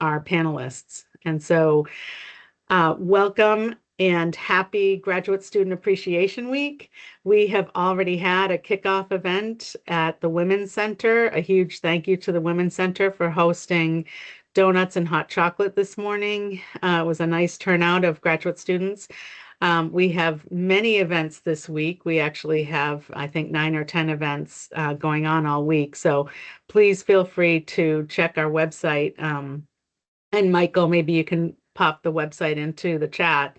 our panelists. And so welcome and happy Graduate Student Appreciation Week. We have already had a kickoff event at the Women's Center. A huge thank you to the Women's Center for hosting donuts and hot chocolate this morning. It was a nice turnout of graduate students. We have many events this week. We actually have, I think, 9 or 10 events going on all week. So please feel free to check our website. And Michael, maybe you can pop the website into the chat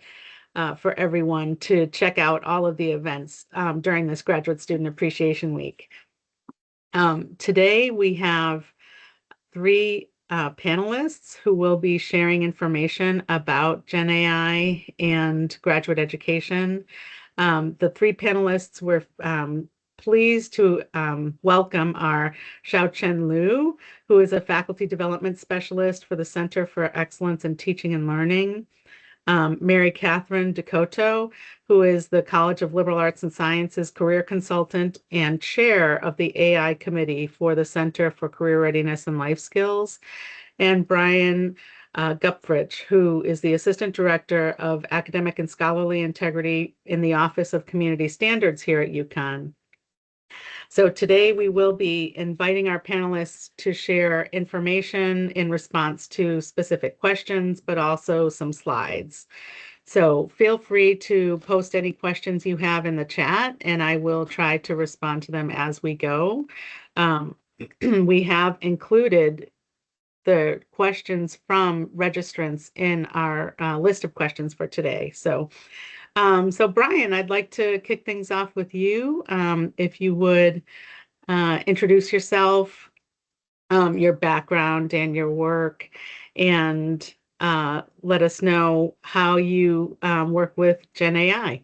for everyone to check out all of the events during this Graduate Student Appreciation Week. Today we have three panelists who will be sharing information about GenAI and graduate education. The three panelists were pleased to welcome our Xiaochen Liu, who is a faculty development specialist for the Center for Excellence in Teaching and Learning. Mary Catherine Decoteau, who is the College of Liberal Arts and Sciences career consultant and chair of the AI committee for the Center for Career Readiness and Life Skills, and Brian Goepfrich, who is the Assistant Director of Academic and Scholarly Integrity in the Office of Community Standards here at UConn. So today we will be inviting our panelists to share information in response to specific questions, but also some slides. So feel free to post any questions you have in the chat, and I will try to respond to them as we go. We have included the questions from registrants in our list of questions for today. So Brian, I'd like to kick things off with you. If you would introduce yourself, your background and your work, and let us know how you work with GenAI.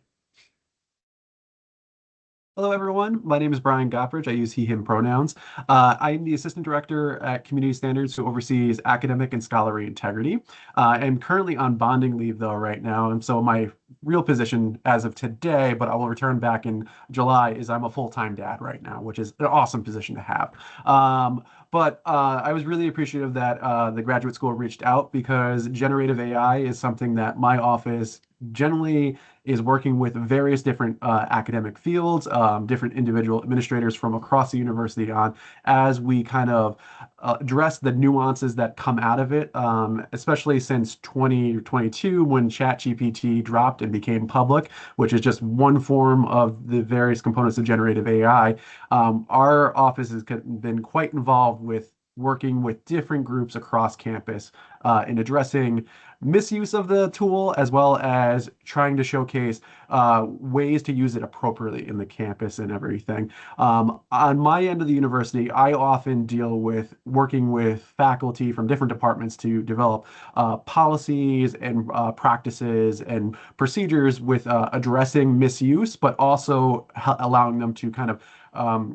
Hello, everyone. My name is Brian Goepfrich. I use he, him pronouns. I'm the Assistant Director at Community Standards, who oversees academic and scholarly integrity. I'm currently on bonding leave, though, right now. And so my real position as of today, but I will return back in July, is I'm a full-time dad right now, which is an awesome position to have. But I was really appreciative that the graduate school reached out because generative AI is something that my office generally is working with various different academic fields, different individual administrators from across the university on, as we kind of address the nuances that come out of it, especially since 2022 when ChatGPT dropped and became public, which is just one form of the various components of generative AI. Our office has been quite involved with working with different groups across campus in addressing misuse of the tool, as well as trying to showcase ways to use it appropriately in the campus and everything. On my end of the university, I often deal with working with faculty from different departments to develop policies and practices and procedures with addressing misuse, but also allowing them to kind of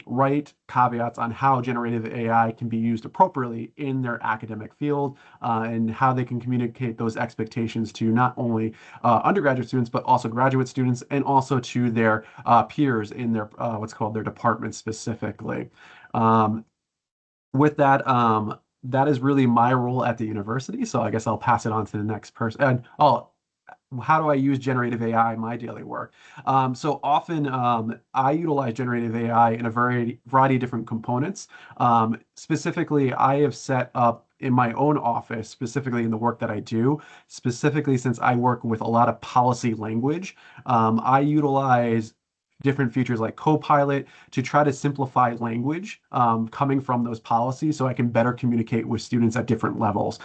write caveats on how generative AI can be used appropriately in their academic field and how they can communicate those expectations to not only undergraduate students, but also graduate students and also to their peers in their what's called their department specifically. With that, that is really my role at the university. So I guess I'll pass it on to the next person. And how do I use generative AI in my daily work? So often I utilize generative AI in a variety of different components. Specifically, I have set up in my own office, specifically in the work that I do, specifically since I work with a lot of policy language, I utilize different features like Copilot to try to simplify language coming from those policies so I can better communicate with students at different levels.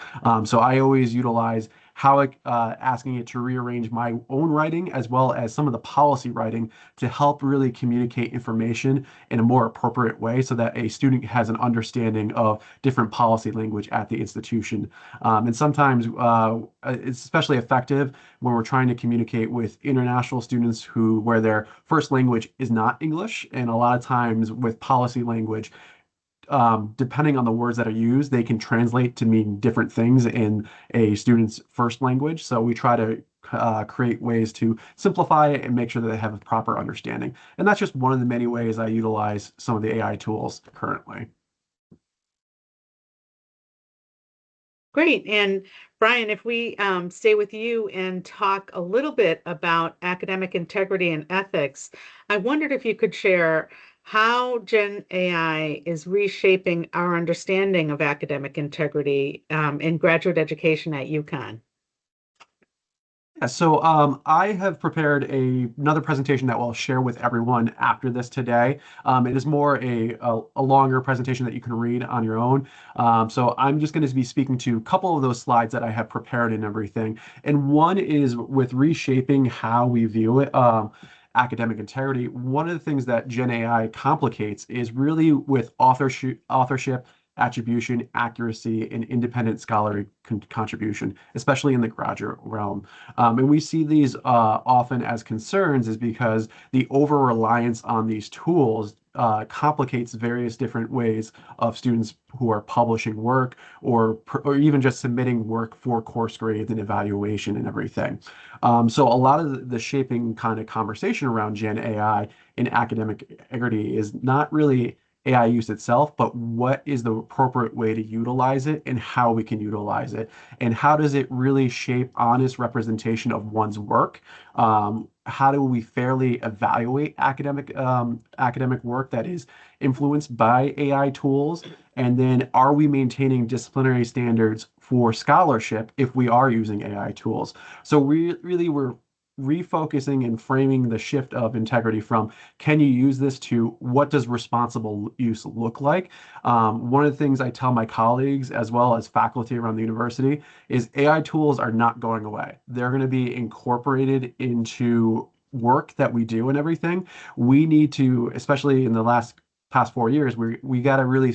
So I always utilize how asking it to rearrange my own writing as well as some of the policy writing to help really communicate information in a more appropriate way so that a student has an understanding of different policy language at the institution. And sometimes it's especially effective when we're trying to communicate with international students where their first language is not English. And a lot of times with policy language, depending on the words that are used, they can translate to mean different things in a student's first language. So we try to create ways to simplify it and make sure that they have a proper understanding. And that's just one of the many ways I utilize some of the AI tools currently. Great. And Brian, if we stay with you and talk a little bit about academic integrity and ethics, I wondered if you could share how Gen AI is reshaping our understanding of academic integrity in graduate education at UConn. Yeah, so I have prepared another presentation that we'll share with everyone after this today. It is more a longer presentation that you can read on your own. So I'm just going to be speaking to a couple of those slides that I have prepared and everything. And one is with reshaping how we view it. Academic integrity. One of the things that Gen AI complicates is really with authorship, attribution, accuracy, and independent scholarly contribution, especially in the graduate realm. And we see these often as concerns is because the over-reliance on these tools complicates various different ways of students who are publishing work or even just submitting work for course grades and evaluation and everything. So a lot of the shaping kind of conversation around Gen AI in academic integrity is not really AI use itself, but what is the appropriate way to utilize it and how we can utilize it, and how does it really shape honest representation of one's work? How do we fairly evaluate academic work that is influenced by AI tools? And then are we maintaining disciplinary standards for scholarship if we are using AI tools? So we're refocusing and framing the shift of integrity from can you use this to what does responsible use look like? One of the things I tell my colleagues as well as faculty around the university is AI tools are not going away. They're going to be incorporated into work that we do and everything. We need to, especially in the past 4 years, we got to really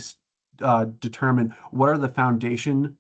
determine what are the foundation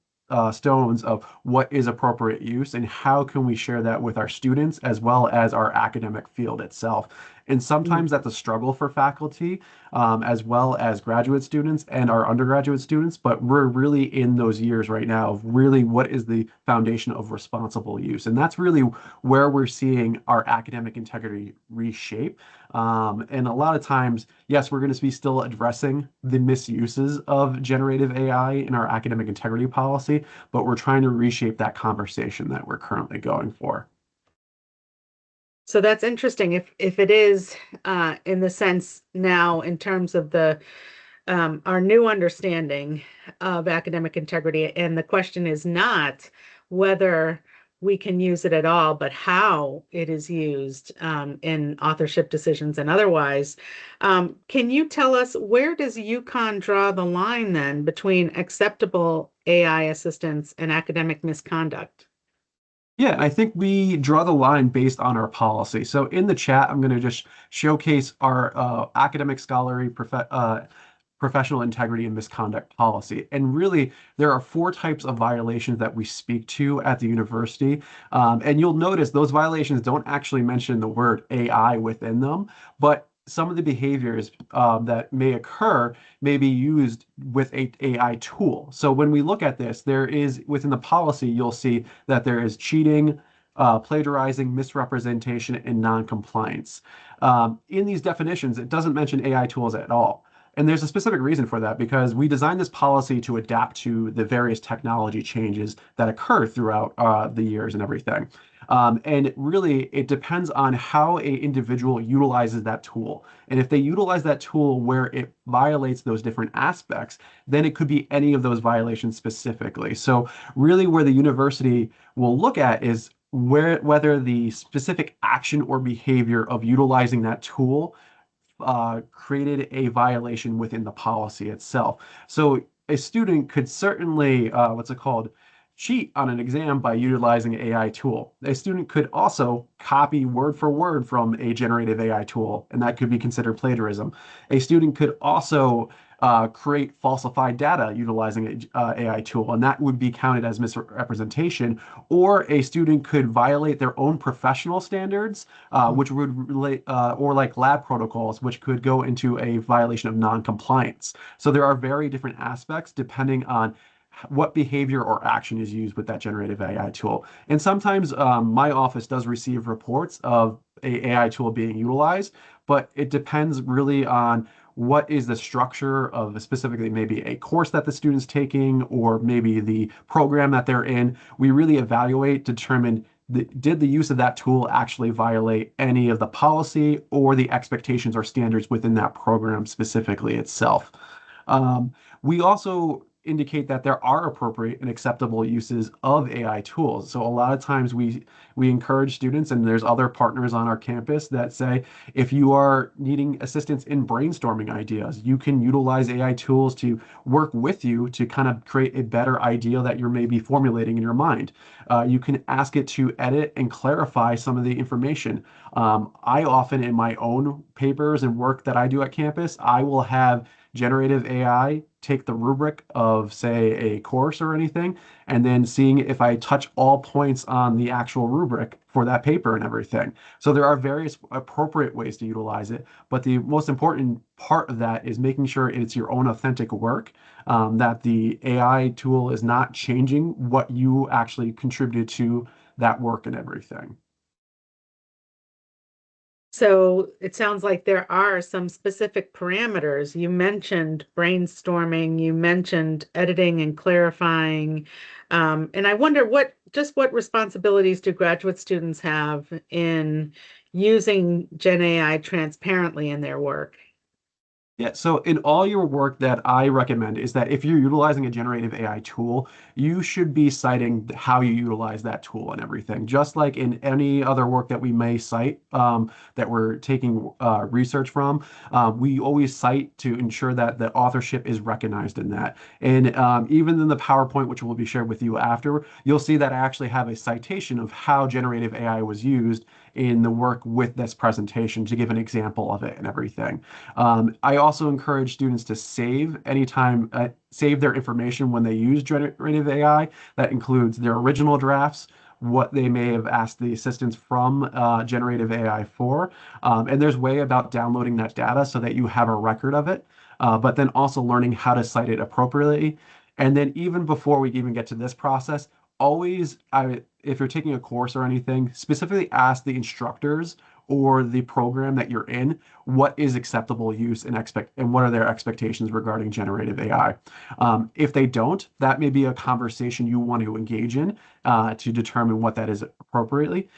stones of what is appropriate use and how can we share that with our students as well as our academic field itself. And sometimes that's a struggle for faculty as well as graduate students and our undergraduate students, but we're really in those years right now of really what is the foundation of responsible use. And that's really where we're seeing our academic integrity reshape. And a lot of times, yes, we're going to be still addressing the misuses of generative AI in our academic integrity policy, but we're trying to reshape that conversation that we're currently going for. So that's interesting. If it is in the sense now in terms of the our new understanding of academic integrity, and the question is not whether we can use it at all, but how it is used in authorship decisions and otherwise. Can you tell us where does UConn draw the line then between acceptable AI assistance and academic misconduct? Yeah, I think we draw the line based on our policy. So in the chat, I'm going to just showcase our academic scholarly professional integrity and misconduct policy. And really, there are four types of violations that we speak to at the university. And you'll notice those violations don't actually mention the word AI within them, but some of the behaviors that may occur may be used with a AI tool. So when we look at this, there is within the policy, you'll see that there is cheating, plagiarizing, misrepresentation, and non-compliance. In these definitions, it doesn't mention AI tools at all. And there's a specific reason for that because we designed this policy to adapt to the various technology changes that occur throughout the years and everything. And really, it depends on how a individual utilizes that tool. And if they utilize that tool where it violates those different aspects, then it could be any of those violations specifically. So really where the university will look at is whether the specific action or behavior of utilizing that tool created a violation within the policy itself. So a student could certainly, what's it called, cheat on an exam by utilizing an AI tool. A student could also copy word for word from a generative AI tool, and that could be considered plagiarism. A student could also create falsified data utilizing an AI tool, and that would be counted as misrepresentation. Or a student could violate their own professional standards, which would relate, or like lab protocols, which could go into a violation of non-compliance. So there are very different aspects depending on what behavior or action is used with that generative AI tool. And sometimes my office does receive reports of a AI tool being utilized, but it depends really on what is the structure of specifically maybe a course that the student's taking or maybe the program that they're in. We really evaluate, determine did the use of that tool actually violate any of the policy or the expectations or standards within that program specifically itself. We also indicate that there are appropriate and acceptable uses of AI tools. So a lot of times we encourage students, and there's other partners on our campus that say, if you are needing assistance in brainstorming ideas, you can utilize AI tools to work with you to kind of create a better idea that you're maybe formulating in your mind. You can ask it to edit and clarify some of the information. I often, in my own papers and work that I do at campus, I will have generative AI take the rubric of, say, a course or anything, and then seeing if I touch all points on the actual rubric for that paper and everything. So there are various appropriate ways to utilize it, but the most important part of that is making sure it's your own authentic work, that the AI tool is not changing what you actually contributed to that work and everything. So it sounds like there are some specific parameters. You mentioned brainstorming, you mentioned editing and clarifying. And I wonder what responsibilities do graduate students have in using Gen AI transparently in their work? Yeah, so in all your work that I recommend is that if you're utilizing a generative AI tool, you should be citing how you utilize that tool and everything. Just like in any other work that we may cite, that we're taking research from, we always cite to ensure that the authorship is recognized in that. And even in the PowerPoint, which will be shared with you after, you'll see that I actually have a citation of how generative AI was used in the work with this presentation to give an example of it and everything. I also encourage students to save anytime, save their information when they use generative AI. That includes their original drafts, what they may have asked the assistance from generative AI for. And there's way about downloading that data so that you have a record of it, but then also learning how to cite it appropriately. And then even before we even get to this process, always, if you're taking a course or anything, specifically ask the instructors or the program that you're in what is acceptable use and what are their expectations regarding generative AI. If they don't, that may be a conversation you want to engage in to determine what that is appropriately.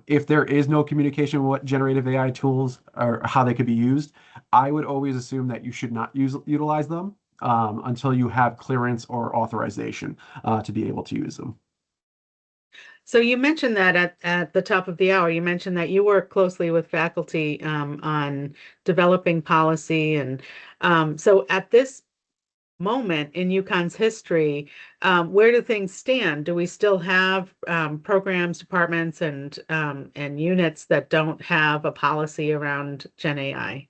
If there is no communication with what generative AI tools or how they could be used, I would always assume that you should not utilize them until you have clearance or authorization to be able to use them. So you mentioned that at the top of the hour, you mentioned that you work closely with faculty on developing policy. And so at this moment in UConn's history, where do things stand? Do we still have programs, departments, and units that don't have a policy around Gen AI?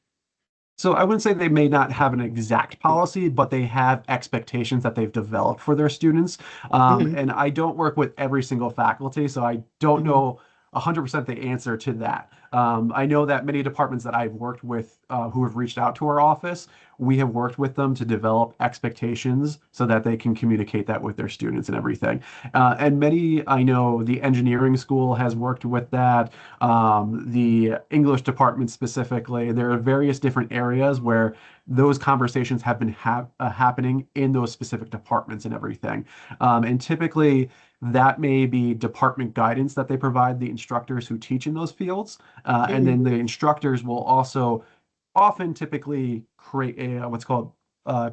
So I wouldn't say they may not have an exact policy, but they have expectations that they've developed for their students. Hmm. And I don't work with every single faculty, so I don't Hmm. know 100% the answer to that. I know that many departments that I've worked with who have reached out to our office, we have worked with them to develop expectations so that they can communicate that with their students and everything. And many, I know the engineering school has worked with that, the English department specifically. There are various different areas where those conversations have been happening in those specific departments and everything. And typically, that may be department guidance that they provide the instructors who teach in those fields. And Hmm. then the instructors will also often typically create a what's called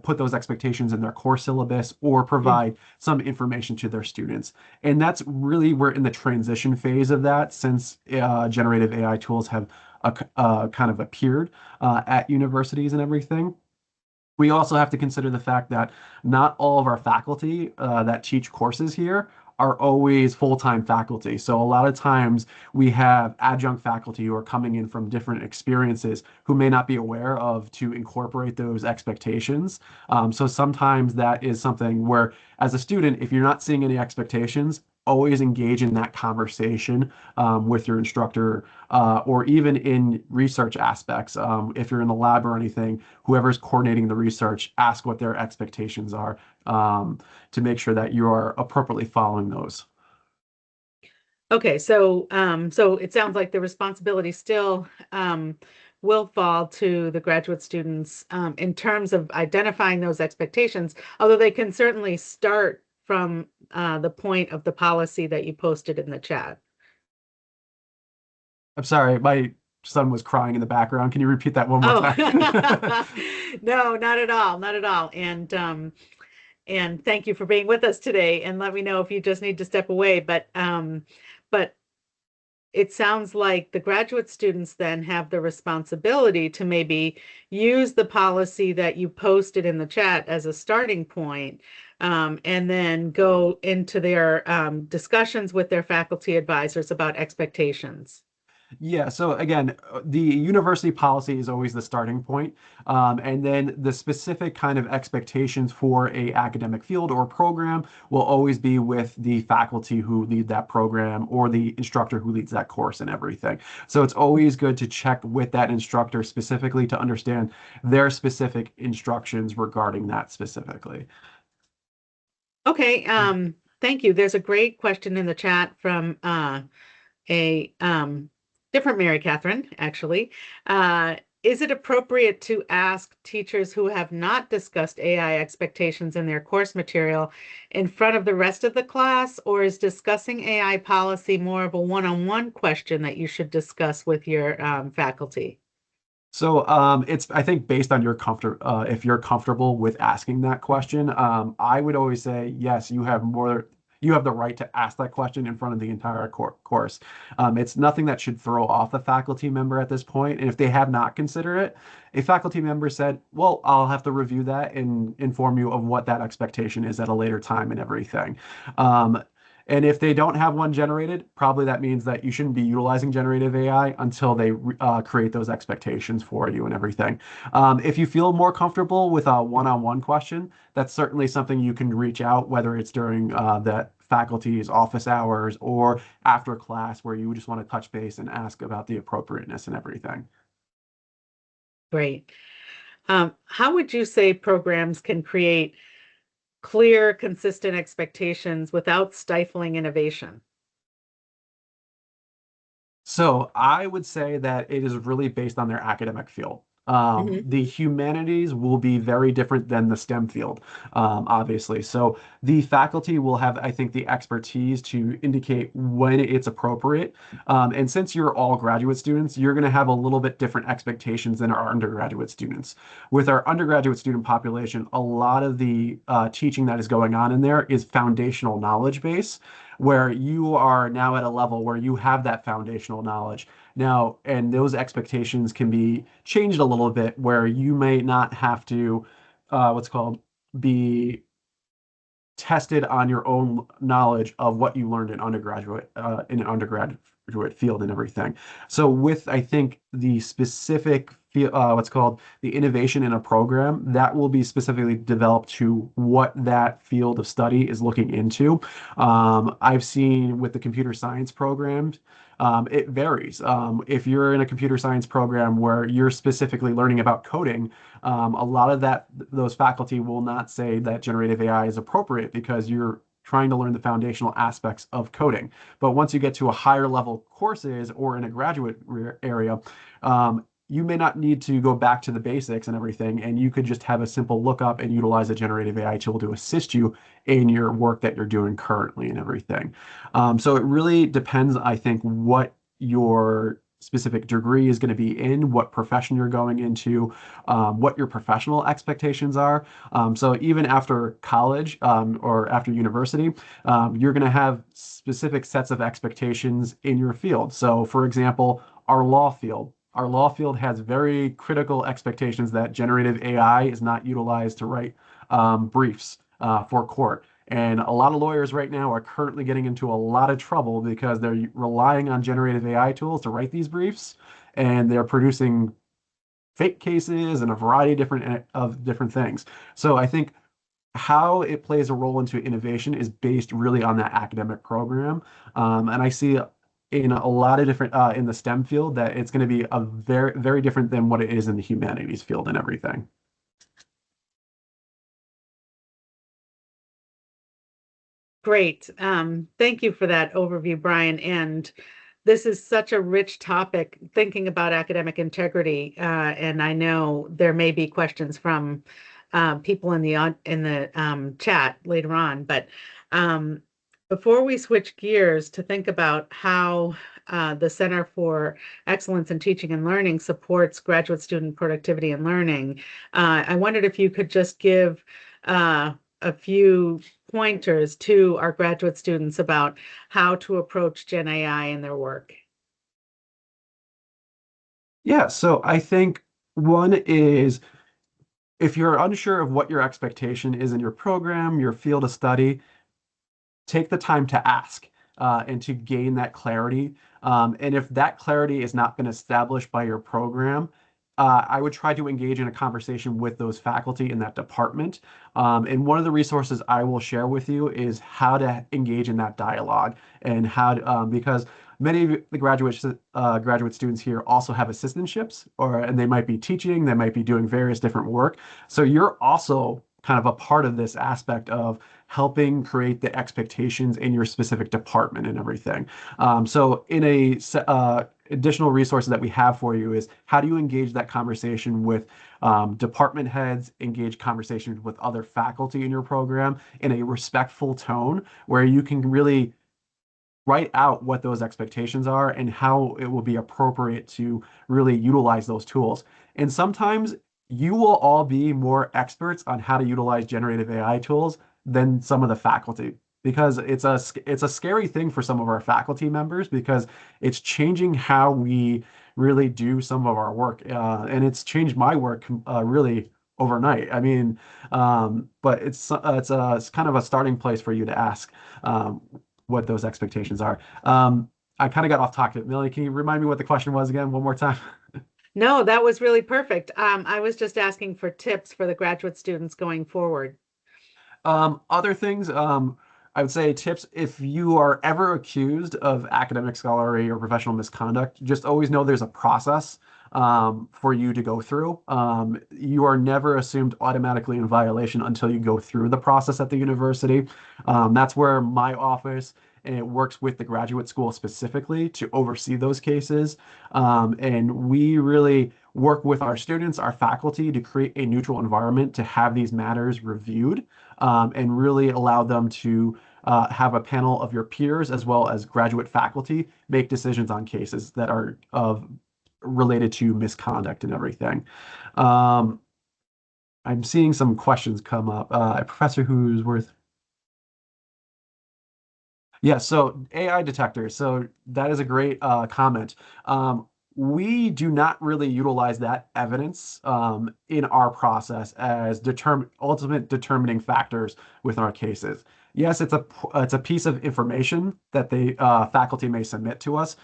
put those expectations in their course syllabus or provide some information to their students. And that's really we're in the transition phase of that since generative AI tools have kind of appeared at universities and everything. We also have to consider the fact that not all of our faculty that teach courses here are always full-time faculty. So a lot of times we have adjunct faculty who are coming in from different experiences who may not be aware of to incorporate those expectations. So sometimes that is something where, as a student, if you're not seeing any expectations, always engage in that conversation with your instructor or even in research aspects. If you're in the lab or anything, whoever's coordinating the research, ask what their expectations are to make sure that you are appropriately following those. Okay, so so it sounds like the responsibility still will fall to the graduate students in terms of identifying those expectations, although they can certainly start from the point of the policy that you posted in the chat. I'm sorry, my son was crying in the background. Can you repeat that one more Oh, time? no, not at all, not at all. And thank you for being with us today. And let me know if you just need to step away. But it sounds like the graduate students then have the responsibility to maybe use the policy that you posted in the chat as a starting point, and then go into their discussions with their faculty advisors about expectations. Yeah, so again, the university policy is always the starting point, and then the specific kind of expectations for a academic field or program will always be with the faculty who lead that program or the instructor who leads that course and everything. So it's always good to check with that instructor specifically to understand their specific instructions regarding that specifically. Okay, thank you. There's a great question in the chat from a different Mary Catherine, actually. Is it appropriate to ask teachers who have not discussed AI expectations in their course material in front of the rest of the class, or is discussing AI policy more of a one-on-one question that you should discuss with your faculty? So it's I think based on your comfort if you're comfortable with asking that question, I would always say yes, you have the right to ask that question in front of the entire course. It's nothing that should throw off a faculty member at this point. And if they have not considered it, a faculty member said, well, I'll have to review that and inform you of what that expectation is at a later time and everything. Um, and if they don't have one generated, probably that means that you shouldn't be utilizing generative AI until they create those expectations for you and everything. If you feel more comfortable with a one-on-one question, that's certainly something you can reach out, whether it's during the faculty's office hours or after class where you just want to touch base and ask about the appropriateness and everything. Great. How would you say programs can create clear, consistent expectations without stifling innovation? So I would say that it is really based on their academic field. Mhm. The humanities will be very different than the STEM field, obviously. So the faculty will have, I think, the expertise to indicate when it's appropriate. And since you're all graduate students, you're going to have a little bit different expectations than our undergraduate students. With our undergraduate student population, a lot of the teaching that is going on in there is foundational knowledge base where you are now at a level where you have that foundational knowledge now, and those expectations can be changed a little bit where you may not have to what's called be tested on your own knowledge of what you learned in an undergraduate field and everything. So with I think the specific what's called the innovation in a program that will be specifically developed to what that field of study is looking into. I've seen with the computer science programs. It varies. If you're in a computer science program where you're specifically learning about coding, a lot of those faculty will not say that generative AI is appropriate because you're trying to learn the foundational aspects of coding. But once you get to a higher level courses or in a graduate area, you may not need to go back to the basics and everything, and you could just have a simple lookup and utilize a generative AI tool to assist you in your work that you're doing currently and everything. So it really depends, I think, what your specific degree is going to be in, what profession you're going into, what your professional expectations are. So even after college or after university, you're going to have specific sets of expectations in your field. So for example, our law field has very critical expectations that generative AI is not utilized to write briefs for court. And a lot of lawyers right now are currently getting into a lot of trouble because they're relying on generative AI tools to write these briefs, and they're producing fake cases and a variety of different things. So I think how it plays a role into innovation is based really on that academic program. And I see in a lot of different in the STEM field that it's going to be a very different than what it is in the humanities field and everything. Great. Thank you for that overview, Brian. And this is such a rich topic, thinking about academic integrity, and I know there may be questions from people in the chat later on. But um, before we switch gears to think about how the Center for Excellence in Teaching and Learning supports graduate student productivity and learning, I wondered if you could just give a few pointers to our graduate students about how to approach Gen AI in their work. Yeah, so I think one is if you're unsure of what your expectation is in your program, your field of study, take the time to ask and to gain that clarity. And if that clarity has not been established by your program, I would try to engage in a conversation with those faculty in that department. And one of the resources I will share with you is how to engage in that dialogue and how to, because many of the graduate students here also have assistantships, and they might be teaching, they might be doing various different work. So you're also kind of a part of this aspect of helping create the expectations in your specific department and everything. So in additional resources that we have for you is how do you engage that conversation with department heads, engage conversations with other faculty in your program in a respectful tone where you can really write out what those expectations are and how it will be appropriate to really utilize those tools. And sometimes you will all be more experts on how to utilize generative AI tools than some of the faculty because it's a scary thing for some of our faculty members because it's changing how we really do some of our work, and it's changed my work really overnight. I mean, but it's kind of a starting place for you to ask what those expectations are. I kind of got off topic. Millie, can you remind me what the question was again one more time? No, that was really perfect. I was just asking for tips for the graduate students going forward. Other things, I would say tips if you are ever accused of academic scholarly or professional misconduct, just always know there's a process for you to go through. You are never assumed automatically in violation until you go through the process at the university. That's where my office and it works with the graduate school specifically to oversee those cases. And we really work with our students, our faculty to create a neutral environment to have these matters reviewed and really allow them to have a panel of your peers as well as graduate faculty make decisions on cases that are related to misconduct and everything. Um, I'm seeing some questions come up. Professor Who's Yeah, so AI detectors. So that is a great comment. We do not really utilize that evidence in our process as ultimate determining factors with our cases. Yes, it's a piece of information that the faculty may submit to us.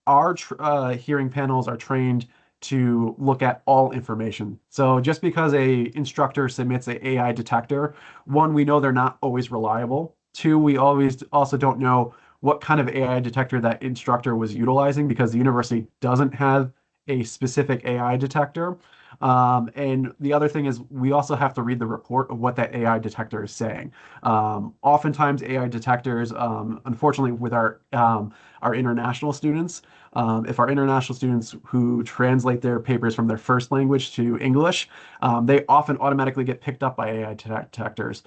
Our hearing panels are trained to look at all information. So just because a instructor submits a AI detector, one, we know they're not always reliable. Two, we always also don't know what kind of AI detector that instructor was utilizing because the university doesn't have a specific AI detector. And the other thing is we also have to read the report of what that AI detector is saying. Oftentimes AI detectors, unfortunately with our international students, if our international students who translate their papers from their first language to English, they often automatically get picked up by AI detectors.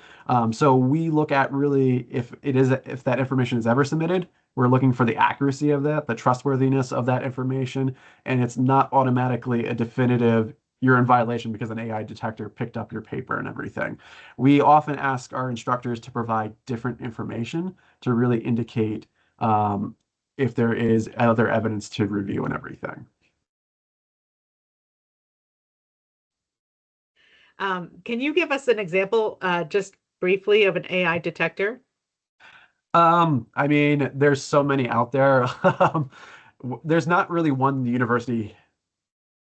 So we look at really if that information is ever submitted, we're looking for the accuracy of that, the trustworthiness of that information, and it's not automatically a definitive you're in violation because an AI detector picked up your paper and everything. We often ask our instructors to provide different information to really indicate if there is other evidence to review and everything. Can you give us an example, just briefly, of an AI detector? I mean, there's so many out there. There's not really one university.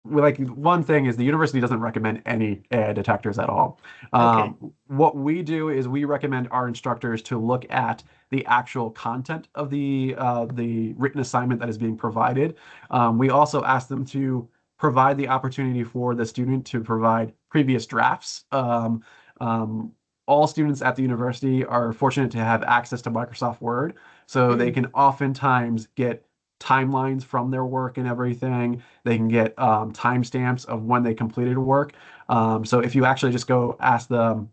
Like one thing is the university doesn't recommend any AI detectors at all. Okay. What we do is we recommend our instructors to look at the actual content of the written assignment that is being provided. We also ask them to provide the opportunity for the student to provide previous drafts. All students at the university are fortunate to have access to Microsoft Word, so they can oftentimes get timelines from their work and everything. They can get timestamps of when they completed work. So if you actually just go ask them,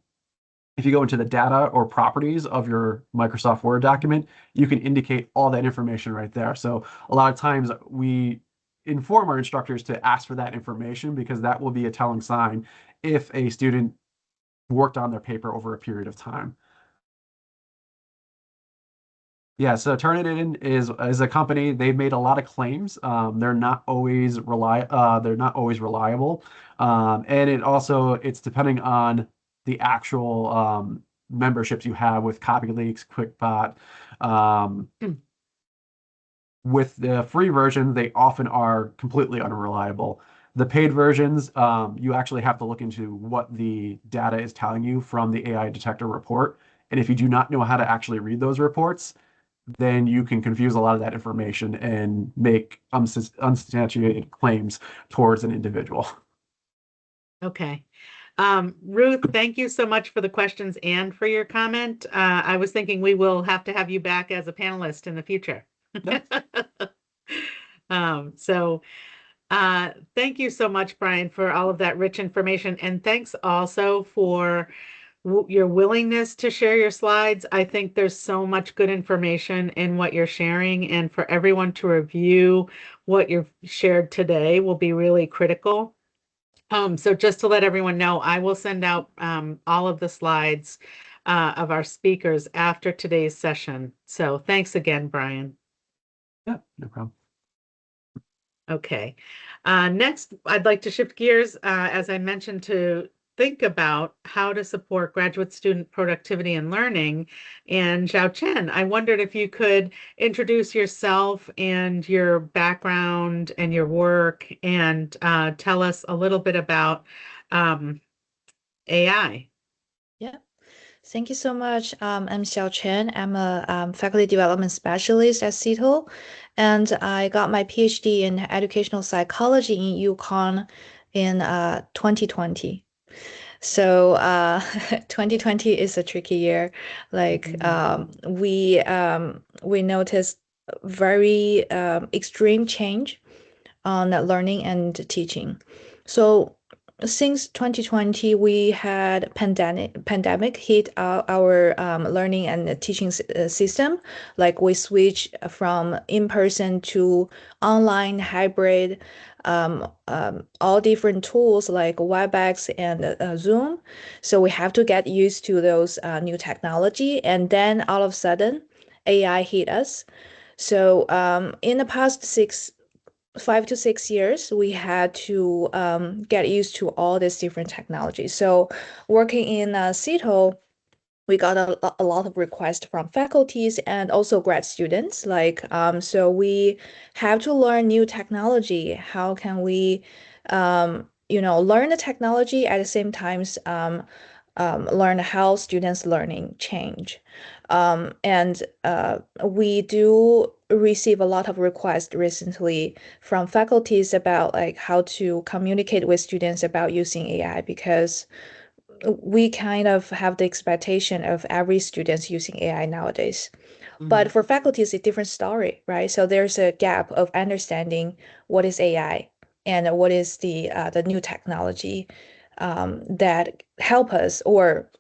if you go into the data or properties of your Microsoft Word document, you can indicate all that information right there. So a lot of times we inform our instructors to ask for that information because that will be a telling sign if a student worked on their paper over a period of time. Yeah, so Turnitin is a company. They've made a lot of claims. They're not always reliable, and it's depending on the actual memberships you have with CopyLeaks, QuickBot. Um, Hmm. with the free version, they often are completely unreliable. The paid versions, you actually have to look into what the data is telling you from the AI detector report, and if you do not know how to actually read those reports, then you can confuse a lot of that information and make unsubstantiated claims towards an individual. Okay. Ruth, thank you so much for the questions and for your comment. I was thinking we will have to have you back as a panelist in the future. Yeah, So thank you so much, Brian, for all of that rich information. And thanks also for your willingness to share your slides. I think there's so much good information in what you're sharing, and for everyone to review what you've shared today will be really critical. So just to let everyone know, I will send out all of the slides of our speakers after today's session. So thanks again, Brian. yeah, no problem. Okay. Next, I'd like to shift gears, as I mentioned, to think about how to support graduate student productivity and learning. And Xiaochen, I wondered if you could introduce yourself and your background and your work and tell us a little bit about um, AI. Yeah, thank you so much. I'm Xiaochen. I'm a faculty development specialist at CETO, and I got my PhD in educational psychology in UConn in 2020. So 2020 is a tricky year. Like we noticed very extreme change on learning and teaching. So since 2020, we had pandemic hit our learning and teaching system. Like we switched from in-person to online hybrid, all different tools like WebEx and Zoom. So we have to get used to those new technology. And then all of a sudden, AI hit us. So in the past 5 to 6 years, we had to get used to all these different technologies. So working in CETO, we got a lot of requests from faculties and also grad students. Like, so we have to learn new technology. How can we, learn the technology at the same times learn how students' learning change. And we do receive a lot of requests recently from faculties about like how to communicate with students about using AI because we kind of have the expectation of every student using AI nowadays. But for faculty, it's a different story, right? So there's a gap of understanding what is AI and what is the new technology that help us or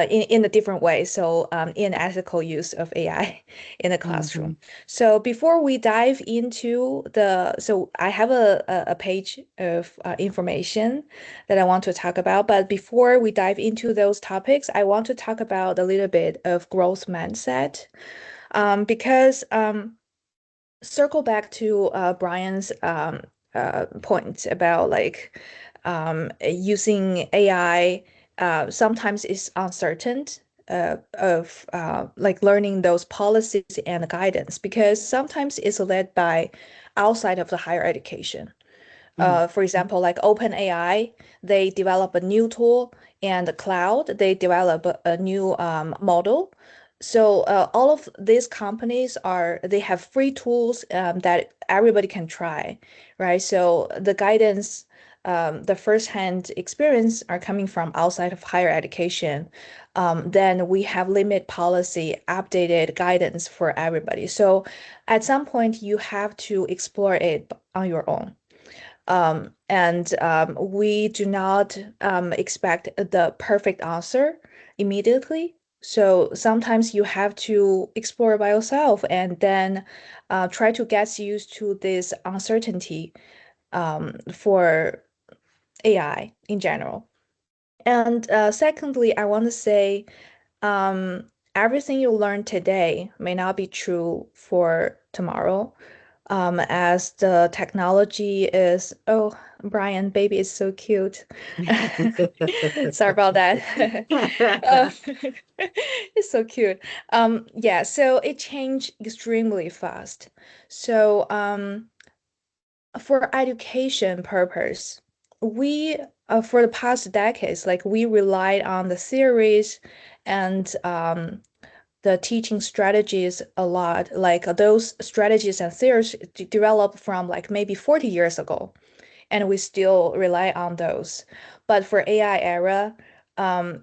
in a different way. So in ethical use of AI in the classroom. So before we dive into so I have a page of information that I want to talk about. But before we dive into those topics, I want to talk about a little bit of growth mindset because circle back to Brian's point about like using AI sometimes is uncertain of like learning those policies and guidance because sometimes it's led by outside of the higher education. For example, like OpenAI, they develop a new tool, and the cloud, they develop a new model. So all of these companies they have free tools that everybody can try, right? So the guidance the first-hand experience are coming from outside of higher education, then we have limit policy, updated guidance for everybody. So at some point, you have to explore it on your own. And we do not expect the perfect answer immediately. So sometimes you have to explore by yourself and then try to get used to this uncertainty for AI in general. And secondly, I want to say everything you learn today may not be true for tomorrow. As the technology is, oh, Brian, baby is so cute. Sorry about that. Uh, it's so cute. Yeah, so it changed extremely fast. So, for education purpose, we for the past decades, like we relied on the theories and the teaching strategies a lot. Like those strategies and theories developed from like maybe 40 years ago, and we still rely on those. But for AI era,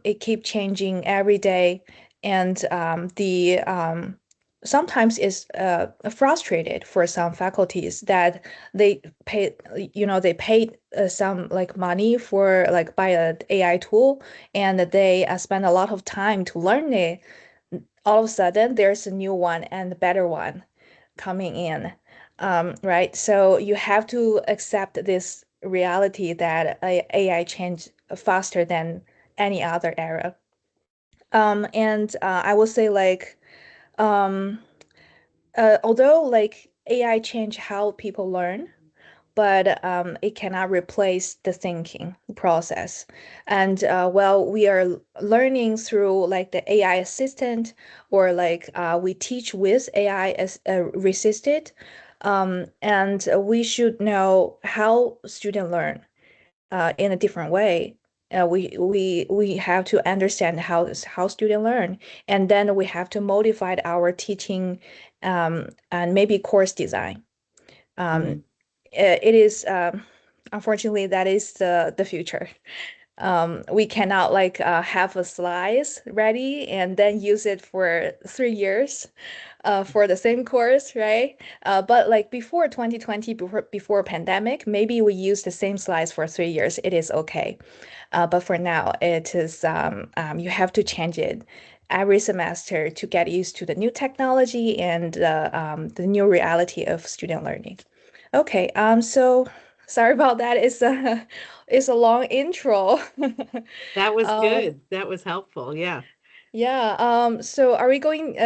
it keep changing every day, and the sometimes is frustrated for some faculties that they pay, they paid some like money for like buy an AI tool, and they spend a lot of time to learn it. All of a sudden, there's a new one and a better one coming in, right? So you have to accept this reality that AI changed faster than any other era. And I will say like, um, although like AI changed how people learn, but it cannot replace the thinking process. And well, we are learning through like the AI assistant, or like we teach with AI as resisted. And we should know how students learn in a different way. We have to understand how students learn, and then we have to modify our teaching and maybe course design. Um, it is unfortunately that is the future. We cannot like have a slice ready and then use it for 3 years for the same course, right? But like before 2020, before pandemic, maybe we use the same slides for 3 years. It is okay. But for now, it is you have to change it every semester to get used to the new technology and the new reality of student learning. Okay, so sorry about that. It's a long intro. That was Um, good. That was helpful. Yeah. yeah, so are we going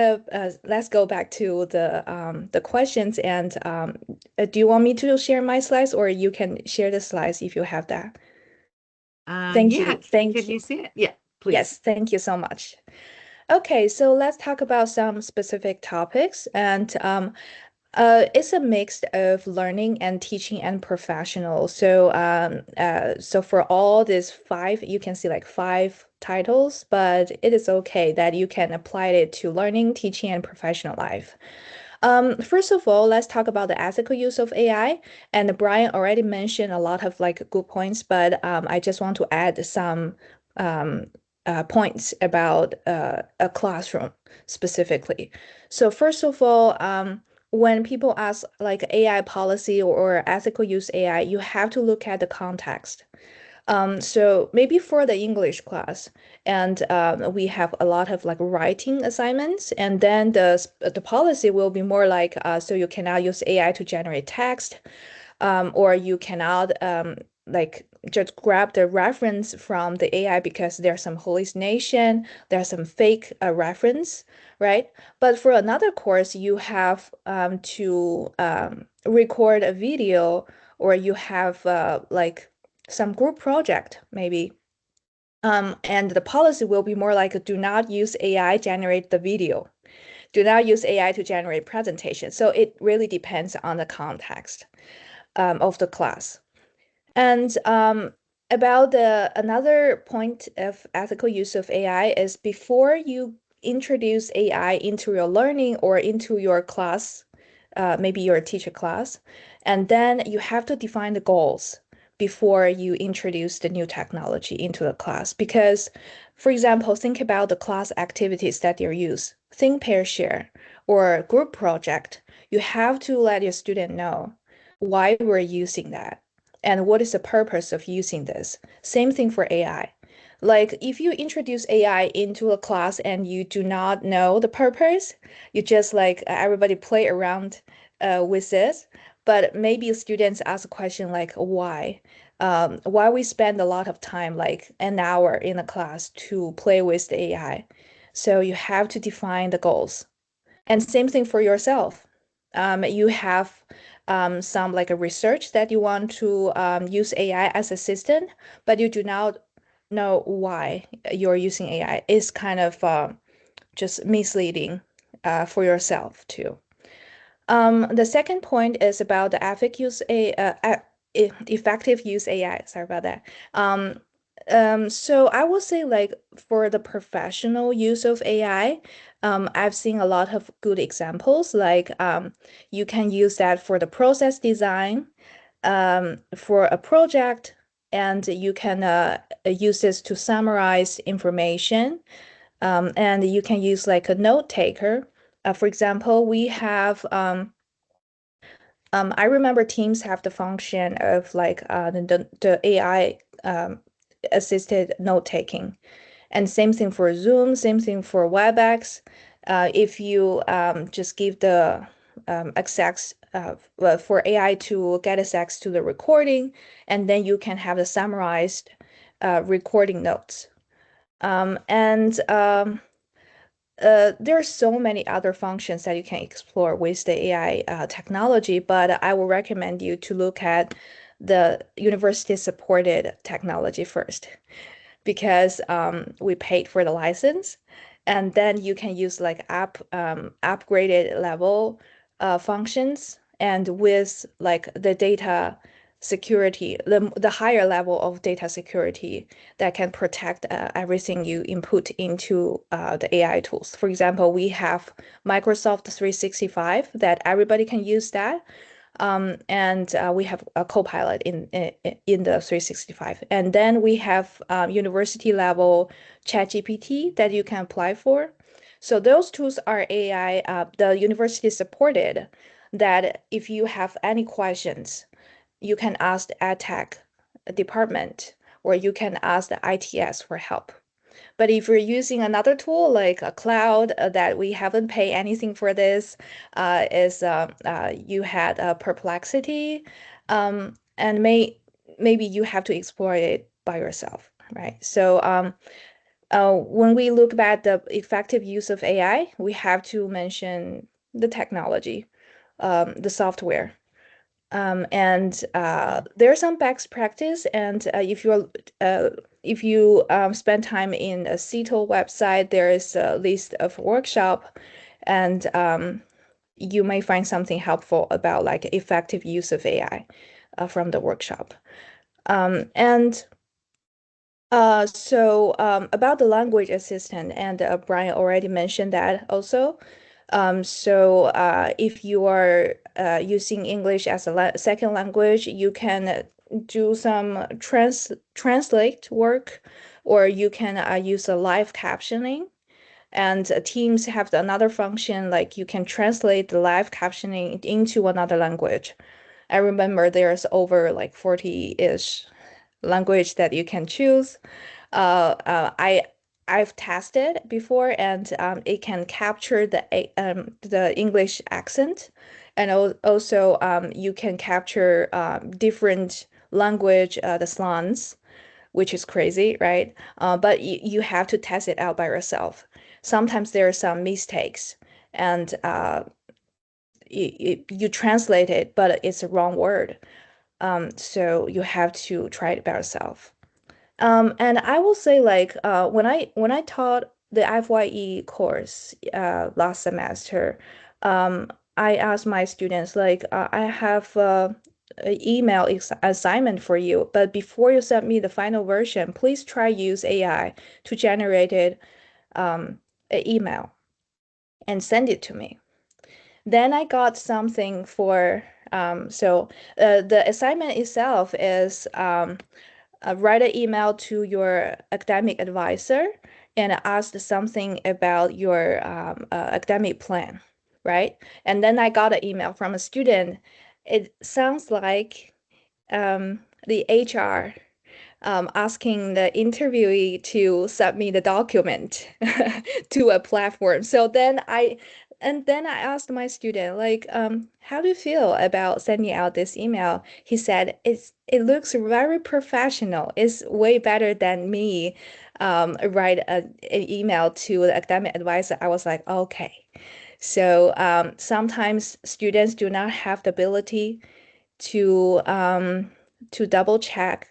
let's go back to the questions, and do you want me to share my slides, or you can share the slides if you have that? Thank Yeah. you. Thank Can you. you see it? Yeah, please. Yes, thank you so much. Okay, so let's talk about some specific topics, and it's a mix of learning and teaching and professional. So, so for all these five, you can see like five titles, but it is okay that you can apply it to learning, teaching, and professional life. First of all, let's talk about the ethical use of AI. And Brian already mentioned a lot of like good points, but I just want to add some um, points about a classroom specifically. So first of all, when people ask like AI policy or ethical use AI, you have to look at the context. So maybe for the English class, and we have a lot of like writing assignments, and then the policy will be more like so you cannot use AI to generate text, or you cannot like just grab the reference from the AI because there's some hallucination, there's some fake reference, right? But for another course, you have to record a video, or you have like some group project maybe. And the policy will be more like do not use AI generate the video. Do not use AI to generate presentation. So it really depends on the context of the class. And about the another point of ethical use of AI is before you introduce AI into your learning or into your class, maybe your teacher class, and then you have to define the goals, before you introduce the new technology into the class. Because, for example, think about the class activities that you use, think, pair, share, or group project. You have to let your student know why we're using that and what is the purpose of using this. Same thing for AI. Like if you introduce AI into a class and you do not know the purpose, you just like everybody play around with this. But maybe students ask a question like why we spend a lot of time, like an hour in a class to play with the AI. So you have to define the goals. And same thing for yourself. You have some like a research that you want to use AI as assistant, but you do not know why you're using AI. It's kind of just misleading for yourself too. The second point is about the effective use AI. Sorry about that. So I would say like for the professional use of AI, I've seen a lot of good examples. Like you can use that for the process design, for a project, and you can use this to summarize information. And you can use like a note taker. For example, we have I remember Teams have the function of like the AI assisted note taking. And same thing for Zoom, same thing for WebEx. If you just give the access for AI to get access to the recording, and then you can have the summarized recording notes. And there are so many other functions that you can explore with the AI technology, but I will recommend you to look at the university-supported technology first, because we paid for the license, and then you can use like upgraded level functions, and with like the data security, the higher level of data security that can protect everything you input into the AI tools. For example, we have Microsoft 365 that everybody can use that. And we have a Copilot in the 365. And then we have university level ChatGPT that you can apply for. So those tools are AI, the university supported, that if you have any questions, you can ask the EdTech department, or you can ask the ITS for help. But if you're using another tool like a cloud that we haven't paid anything for this, you had a Perplexity, and maybe you have to explore it by yourself, right? So when we look at the effective use of AI, we have to mention the technology, the software. And there's some best practice, and if you spend time in a CETO website, there is a list of workshop, and you may find something helpful about like effective use of AI from the workshop. And so about the language assistant, and Brian already mentioned that also. So if you are using English as a second language, you can do some translate work, or you can use a live captioning. And Teams have another function, like you can translate the live captioning into another language. I remember there's over like 40-ish language that you can choose. I've tested before, and it can capture the English accent, and also you can capture different language the slangs, which is crazy, right? But you have to test it out by yourself. Sometimes there are some mistakes, and you translate it, but it's a wrong word. So you have to try it by yourself. And I will say like when I taught the FYE course last semester, I asked my students like I have an email assignment for you, but before you send me the final version, please try use AI to generate it an email and send it to me. Then I got something for so the assignment itself is write an email to your academic advisor and ask something about your academic plan, right? And then I got an email from a student. It sounds like the HR asking the interviewee to submit the document to a platform. Then I asked my student, like, how do you feel about sending out this email? He said, it looks very professional. It's way better than me write an email to the academic advisor. I was like, okay. So sometimes students do not have the ability to double check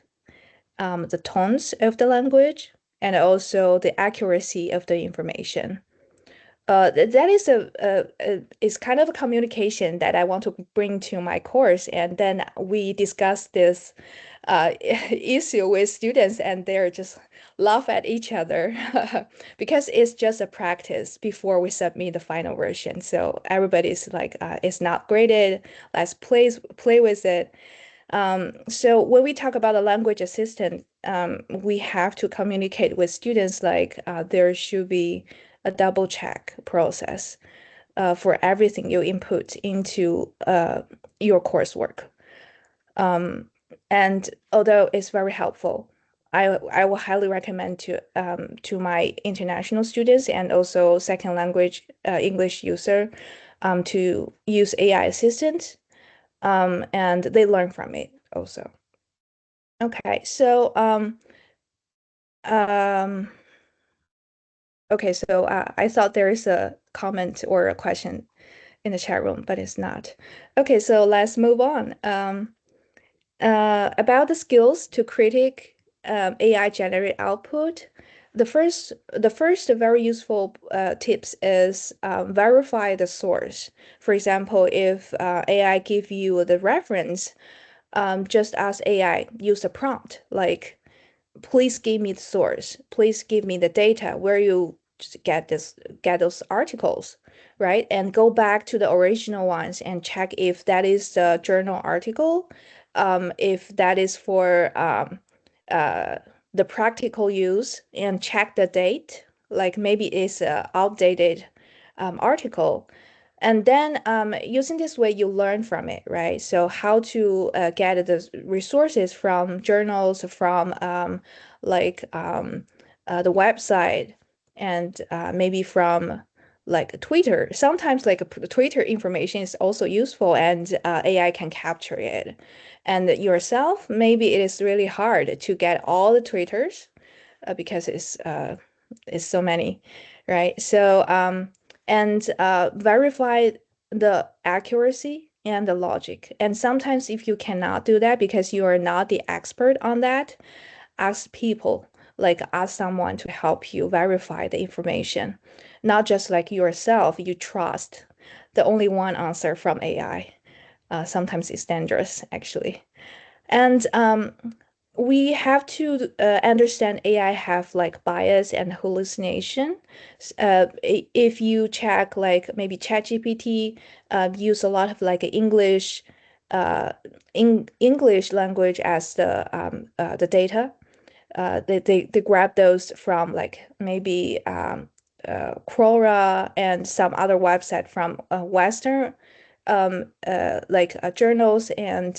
the tones of the language and also the accuracy of the information. That is kind of a communication that I want to bring to my course, and then we discuss this issue with students, and they're just laugh at each other because it's just a practice before we submit the final version. So everybody's like, it's not graded. Let's play with it. So when we talk about a language assistant, we have to communicate with students like there should be a double check process for everything you input into your coursework. And although it's very helpful, I will highly recommend to my international students and also second language English user to use AI assistant, and they learn from it also. Okay, so um, okay, so I thought there is a comment or a question in the chat room, but it's not. Okay, so let's move on. About the skills to critique AI generated output, the first very useful tips is verify the source. For example, if AI give you the reference, just ask AI, use a prompt like, please give me the source, please give me the data where you get those articles, right? And go back to the original ones and check if that is the journal article, if that is for uh, the practical use, and check the date, like maybe it's an outdated article. And then using this way, you learn from it, right? So how to get the resources from journals, from the website, and maybe from like Twitter. Sometimes like Twitter information is also useful, and AI can capture it. And yourself, maybe it is really hard to get all the Twitters because it's so many, right? So and verify the accuracy and the logic. And sometimes if you cannot do that because you are not the expert on that, ask people, like ask someone to help you verify the information. Not just like yourself, you trust the only one answer from AI. Sometimes it's dangerous, actually. And we have to understand AI have like bias and hallucination. If you check like maybe ChatGPT use a lot of like English English language as the data. They grab those from like maybe Quora and some other website from Western journals and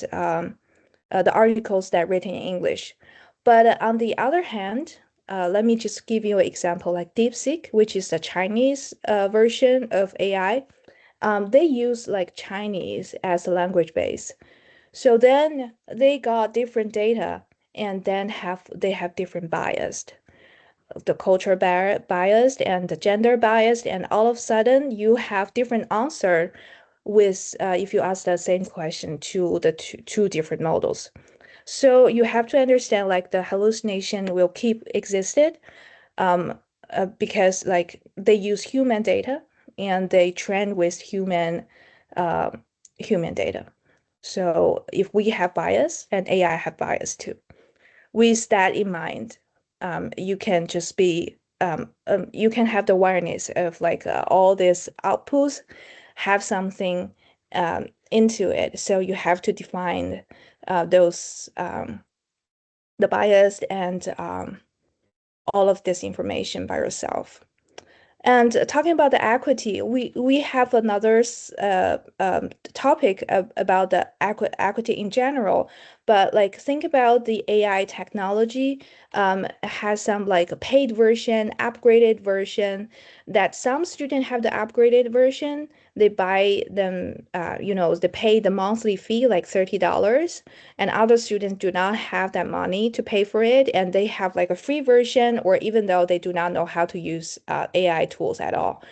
the articles that written in English. But on the other hand, let me just give you an example like DeepSeek, which is the Chinese version of AI. They use like Chinese as a language base. So then they got different data and then they have different bias, the culture biased and the gender biased, and all of a sudden you have different answer with if you ask the same question to the two different models. So you have to understand like the hallucination will keep existed because like they use human data and they train with uh, human data. So if we have bias and AI have bias too, with that in mind, you can just be you can have the awareness of like all these outputs have something into it. So you have to define those the bias and all of this information by yourself. And talking about the equity, we have another topic about the equity in general. But like think about the AI technology has some like a paid version, upgraded version. That some students have the upgraded version. They buy them, they pay the monthly fee like $30, and other students do not have that money to pay for it, and they have like a free version, or even though they do not know how to use AI tools at all.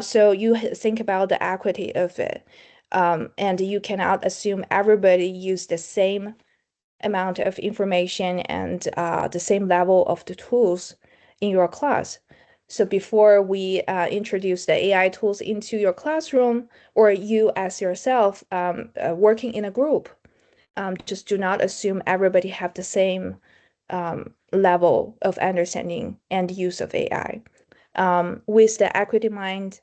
So you think about the equity of it, and you cannot assume everybody use the same amount of information and the same level of the tools in your class. So before we introduce the AI tools into your classroom, or you as yourself working in a group, just do not assume everybody have the same level of understanding and use of AI. With the equity mind,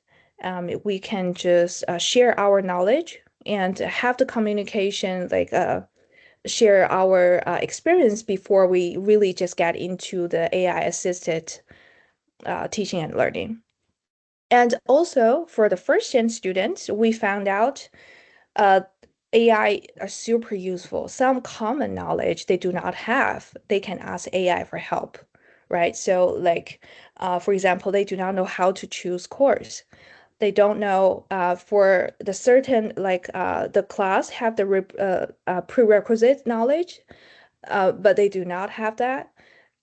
we can just share our knowledge and have the communication, like share our experience before we really just get into the AI assisted teaching and learning. And also for the first-gen students, we found out AI are super useful. Some common knowledge they do not have, they can ask AI for help, right? So like, for example, they do not know how to choose course. They don't know for the certain, like the class have the prerequisite knowledge, but they do not have that.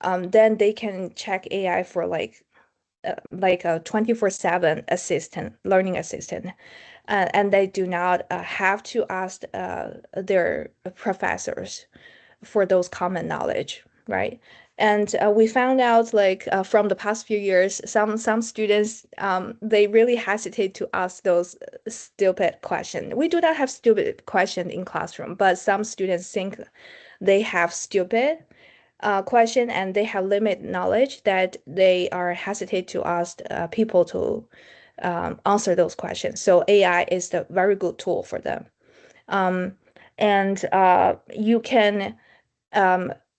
Then they can check AI for like a 24/7 assistant, learning assistant. And they do not have to ask their professors for those common knowledge, right? And we found out, like from the past few years, some students they really hesitate to ask those stupid questions. We do not have stupid questions in classroom, but some students think they have stupid question and they have limited knowledge that they are hesitate to ask people to answer those questions. So AI is the very good tool for them. And you can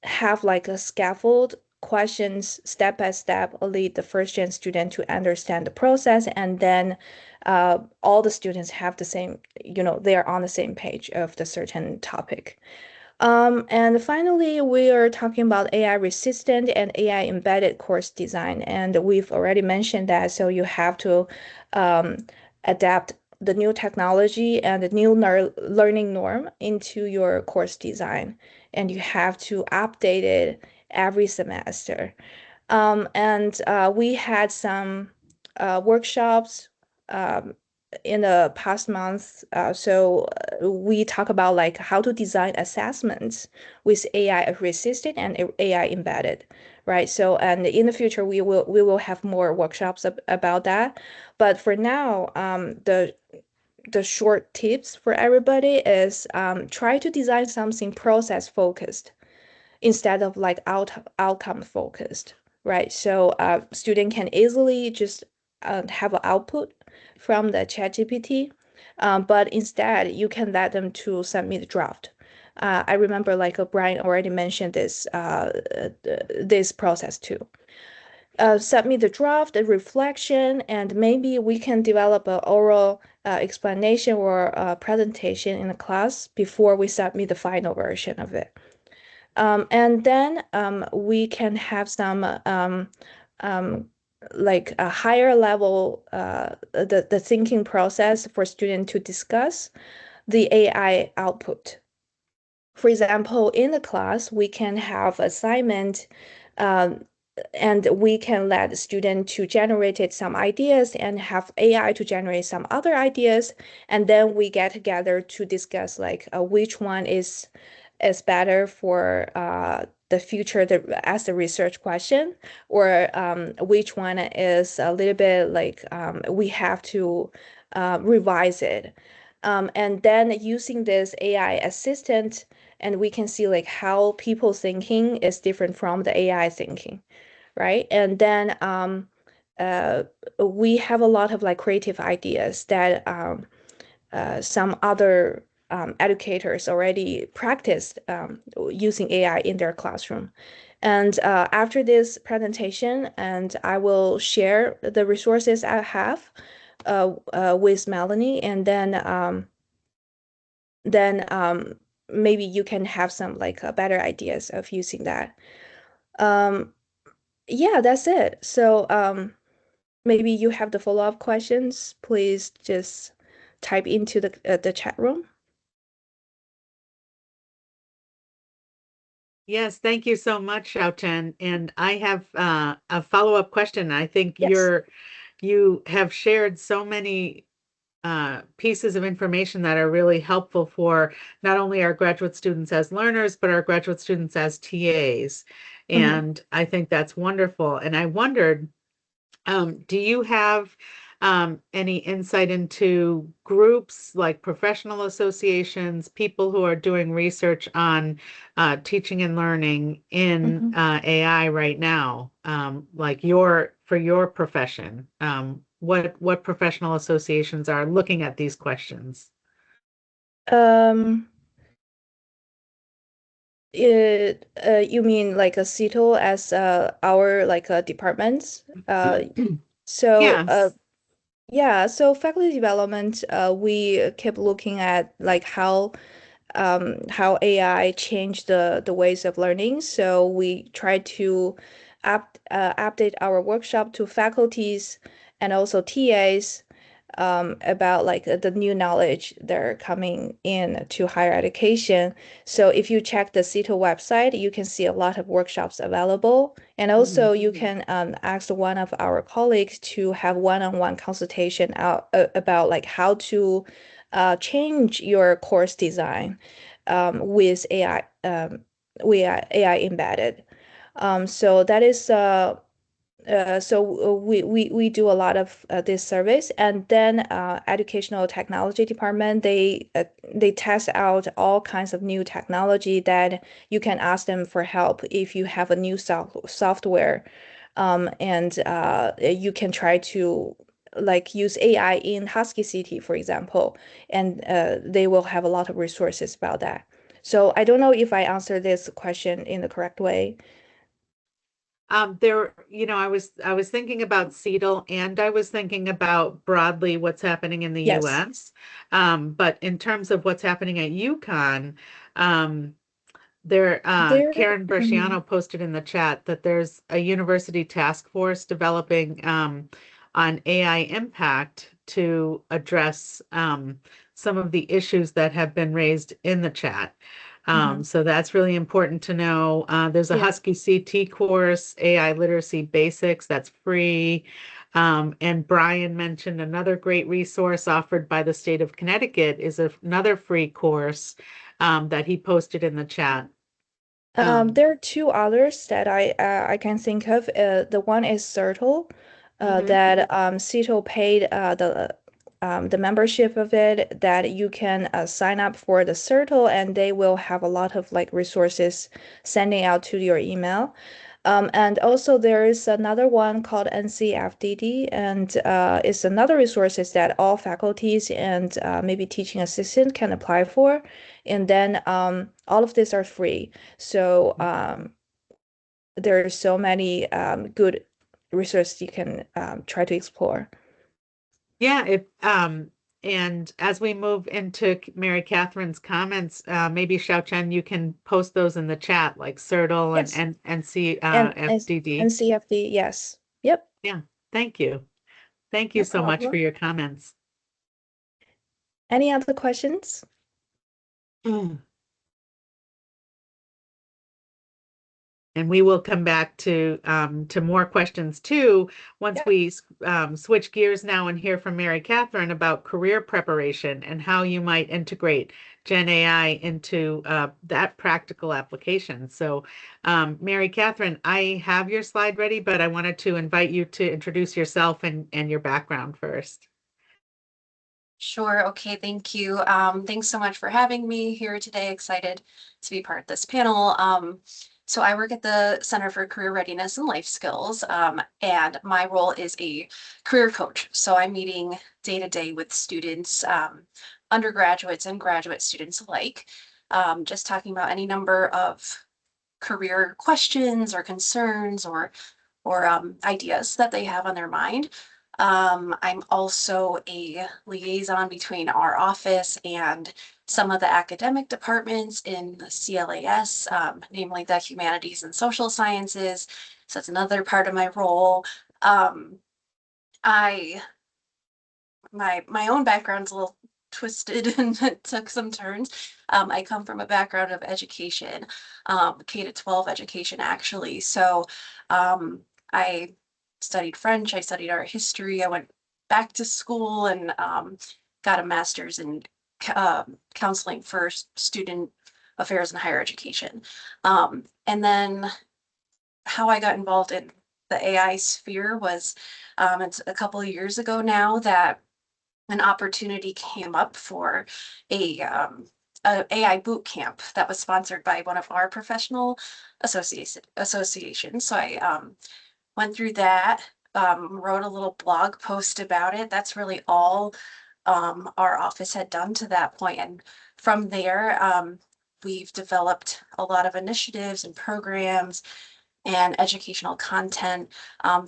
have like a scaffold questions step by step, lead the first gen student to understand the process, and then all the students have the same, they are on the same page of the certain topic. And finally, we are talking about AI resistant and AI embedded course design. And we've already mentioned that. So you have to adapt the new technology and the new learning norm into your course design. And you have to update it every semester. And we had some workshops in the past month. So we talk about like how to design assessments with AI resistant and AI embedded, right? So and in the future we will have more workshops about that. But for now, the short tips for everybody is try to design something process focused instead of like outcome focused, right? So student can easily just have an output from the ChatGPT, but instead you can let them to submit a draft. I remember like Brian already mentioned this process too. Submit the draft, the reflection, and maybe we can develop an oral explanation or a presentation in the class before we submit the final version of it. And then we can have some like a higher level the thinking process for students to discuss the AI output. For example, in the class, we can have assignment and we can let the student to generate some ideas and have AI to generate some other ideas. And then we get together to discuss like which one is better for the future as a research question, or which one is a little bit like we have to revise it. And then using this AI assistant, and we can see like how people thinking is different from the AI thinking, right? And then we have a lot of like creative ideas that some other educators already practiced using AI in their classroom. And after this presentation, and I will share the resources I have with Melanie, and then maybe you can have some like better ideas of using that. Um, yeah, that's it. So maybe you have the follow-up questions. Please just type into the chat room. Yes, thank you so much, Xiaochen. And I have a follow-up question. I think Yes. you have shared so many pieces of information that are really helpful for not only our graduate students as learners, but our graduate students as TAs. Mhm. And I think that's wonderful. And I wondered, do you have any insight into groups like professional associations, people who are doing research on teaching and learning in Mhm. AI right now, like for your profession? What professional associations are looking at these questions? Um, you mean like a CETO as our like departments? So Yes. yeah, so faculty development, we keep looking at like how AI changed the ways of learning. So we try to update our workshop to faculties and also TAs about like the new knowledge that are coming in to higher education. So if you check the CETO website, you can see a lot of workshops available. And also you can ask one of our colleagues to have one-on-one consultation out about like how to change your course design with AI AI embedded. So that is we do a lot of this service, and then educational technology department they test out all kinds of new technology that you can ask them for help if you have a new software, and you can try to like use AI in Husky City, for example, and they will have a lot of resources about that. So I don't know if I answered this question in the correct way. I was thinking about CETL and I was thinking about broadly what's happening in the Yes, US. But in terms of what's happening at UConn, um, there. Karen Mhm. Berciano posted in the chat that there's a university task force developing on AI impact to address some of the issues that have been raised in the chat. Mhm. So that's really important to know. There's a Yeah. Husky CT course, AI Literacy Basics, that's free. And Brian mentioned another great resource offered by the state of Connecticut is another free course that he posted in the chat. There are two others that I can think of. The one is Cirtle, Mhm. that Cito paid the membership of it, that you can sign up for the Cirtle, and they will have a lot of like resources sending out to your email. And also there is another one called NCFDD, and it's another resources that all faculties and maybe teaching assistant can apply for. And then all of these are free. So there are so many good resources you can try to explore. Yeah, and as we move into Mary Catherine's comments, maybe Xiaochen, you can post those in the chat, like CERTL Yes, and C and FDD. CFD, yes. Yep, Yeah, thank you. Thank you no so much for problem. your comments. Any other questions? And we will come back to more questions too once Yeah. we switch gears now and hear from Mary Catherine about career preparation and how you might integrate Gen AI into that practical application. So, Mary Catherine, I have your slide ready, but I wanted to invite you to introduce yourself and your background first. Sure. Okay. Thank you. Thanks so much for having me here today. Excited to be part of this panel. So I work at the Center for Career Readiness and Life Skills, and my role is a career coach. So I'm meeting day to day with students, undergraduates and graduate students alike, just talking about any number of career questions or concerns or ideas that they have on their mind. I'm also a liaison between our office and some of the academic departments in the CLAS, namely the humanities and social sciences. So that's another part of my role. I my own background's a little twisted and it took some turns. I come from a background of education, K to 12 education actually. So I studied French, I studied art history, I went back to school and got a master's in counseling for student affairs and higher education. And then how I got involved in the AI sphere was it's a couple of years ago now that an opportunity came up for a AI boot camp that was sponsored by one of our professional associations. So I went through that, wrote a little blog post about it. That's really all our office had done to that point. And from there, we've developed a lot of initiatives and programs and educational content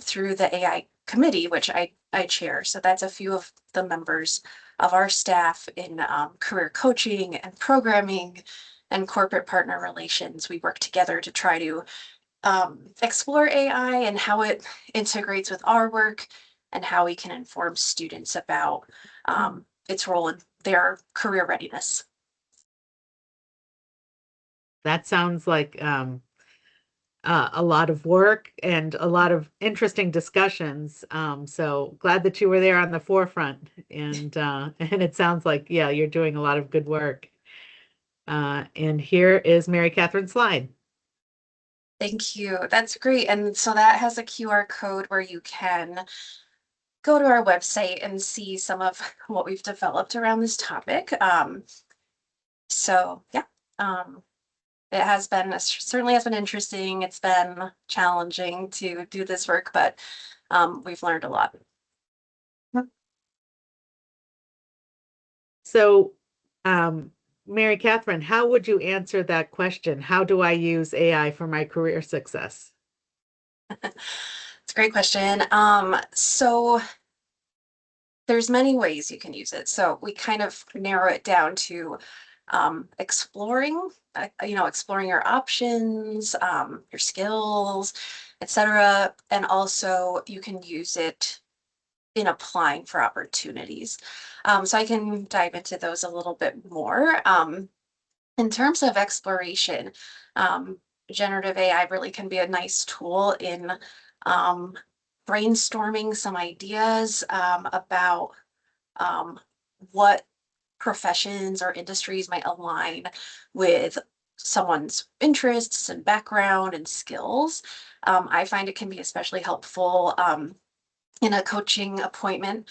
through the AI committee, which I chair. So that's a few of the members of our staff in career coaching and programming and corporate partner relations. We work together to try to explore AI and how it integrates with our work and how we can inform students about its role in their career readiness. That sounds like a lot of work and a lot of interesting discussions. So glad that you were there on the forefront, and it sounds like, yeah, you're doing a lot of good work. And here is Mary Catherine's slide. Thank you. That's great. And so that has a QR code where you can go to our website and see some of what we've developed around this topic. So yeah, it has been, certainly has been interesting. It's been challenging to do this work, but we've learned a lot. So, Mary Catherine, how would you answer that question? How do I use AI for my career success? It's a great question. So there's many ways you can use it. So we kind of narrow it down to exploring, exploring your options, your skills, etc. And also you can use it in applying for opportunities. So I can dive into those a little bit more. In terms of exploration, generative AI really can be a nice tool in brainstorming some ideas about what professions or industries might align with someone's interests and background and skills. I find it can be especially helpful in a coaching appointment.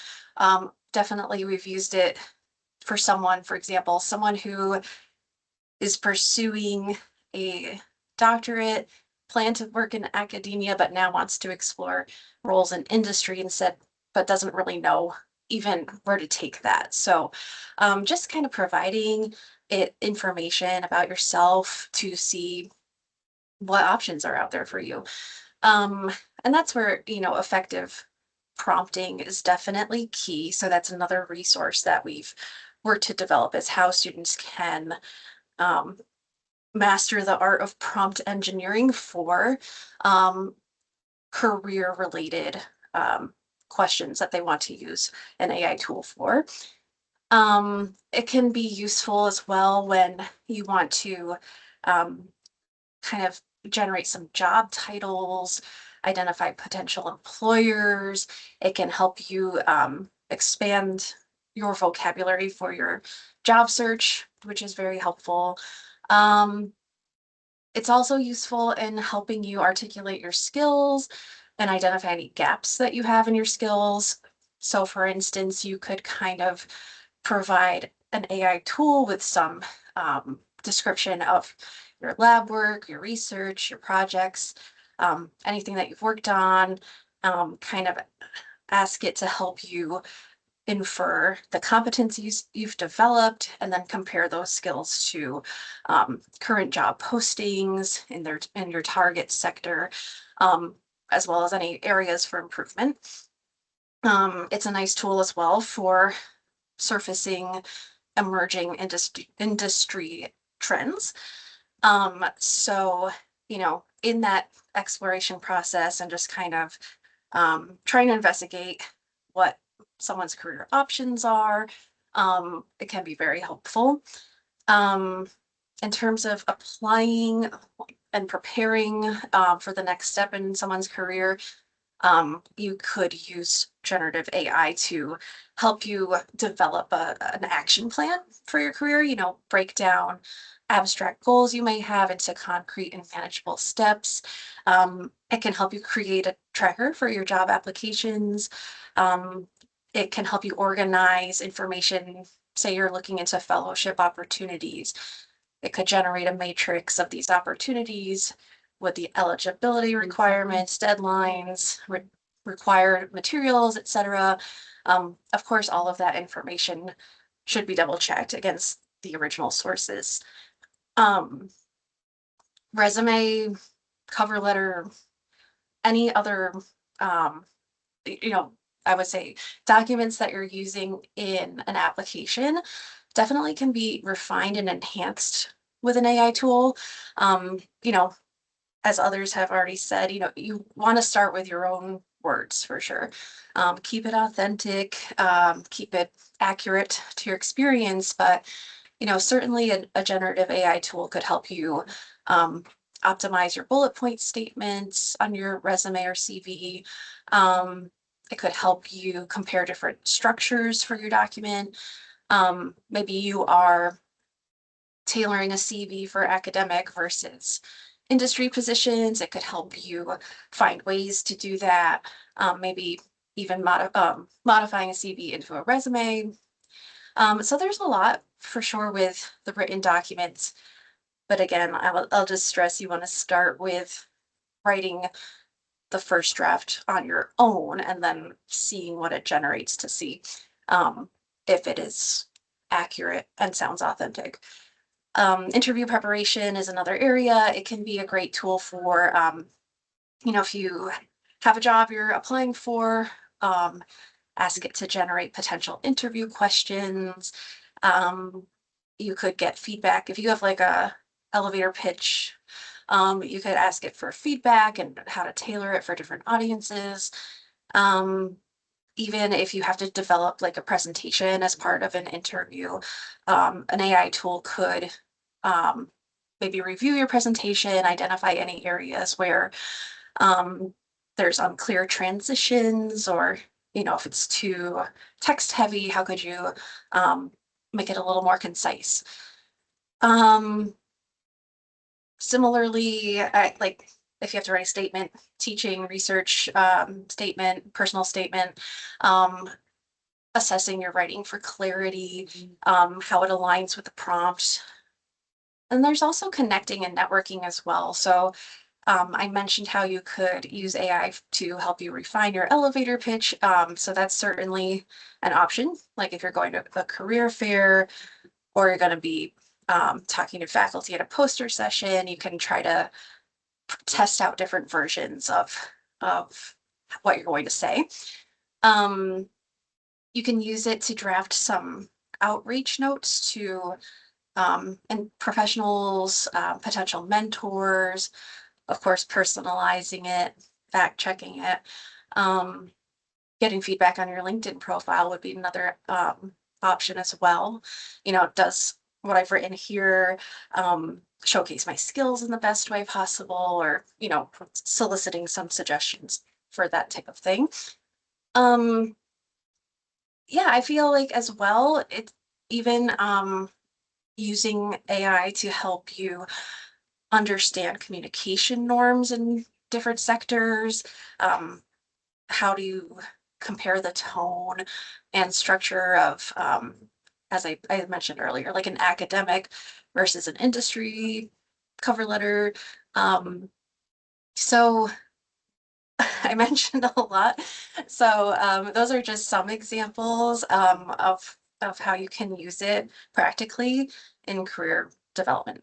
Definitely, we've used it for someone, for example, someone who is pursuing a doctorate, plan to work in academia, but now wants to explore roles in industry instead, but doesn't really know even where to take that. So just kind of providing it information about yourself to see what options are out there for you. And that's where, effective prompting is definitely key. So that's another resource that we've worked to develop is how students can master the art of prompt engineering for career related questions that they want to use an AI tool for. It can be useful as well when you want to kind of generate some job titles, identify potential employers. It can help you expand your vocabulary for your job search, which is very helpful. It's also useful in helping you articulate your skills and identify any gaps that you have in your skills. So for instance, you could kind of provide an AI tool with some description of your lab work, your research, your projects, anything that you've worked on, kind of ask it to help you infer the competencies you've developed and then compare those skills to current job postings in your target sector, as well as any areas for improvement. It's a nice tool as well for surfacing emerging industry trends. So, in that exploration process and just kind of trying to investigate what someone's career options are, it can be very helpful. In terms of applying and preparing for the next step in someone's career, you could use generative AI to help you develop an action plan for your career, break down abstract goals you may have into concrete and manageable steps. It can help you create a tracker for your job applications. It can help you organize information. Say you're looking into fellowship opportunities. It could generate a matrix of these opportunities with the eligibility requirements, deadlines, required materials, etc. Of course, all of that information should be double checked against the original sources. Resume, cover letter, any other, I would say documents that you're using in an application definitely can be refined and enhanced with an AI tool. As others have already said, you want to start with your own words for sure. Keep it authentic, keep it accurate to your experience, but certainly a generative AI tool could help you optimize your bullet point statements on your resume or CV. It could help you compare different structures for your document. Maybe you are tailoring a CV for academic versus industry positions. It could help you find ways to do that. Maybe even modifying a CV into a resume. So there's a lot for sure with the written documents. But again, I'll just stress you want to start with writing the first draft on your own and then seeing what it generates to see if it is accurate and sounds authentic. Interview preparation is another area. It can be a great tool for, if you have a job you're applying for, ask it to generate potential interview questions. You could get feedback. If you have like a elevator pitch, you could ask it for feedback and how to tailor it for different audiences. Even if you have to develop like a presentation as part of an interview, an AI tool could maybe review your presentation, identify any areas where there's unclear transitions, or if it's too text heavy, how could you make it a little more concise? Similarly, like if you have to write a statement, teaching, research statement, personal statement, assessing your writing for clarity, how it aligns with the prompt. And there's also connecting and networking as well. So I mentioned how you could use AI to help you refine your elevator pitch. So that's certainly an option. Like if you're going to a career fair or you're going to be talking to faculty at a poster session, you can try to test out different versions of what you're going to say. You can use it to draft some outreach notes to and professionals, potential mentors, of course, personalizing it, fact checking it. Getting feedback on your LinkedIn profile would be another option as well. Does what I've written here showcase my skills in the best way possible, or soliciting some suggestions for that type of thing. Yeah, I feel like as well, it's even using AI to help you understand communication norms in different sectors. How do you compare the tone and structure of, as I mentioned earlier, like an academic versus an industry cover letter. So I mentioned a lot. So those are just some examples of how you can use it practically in career development.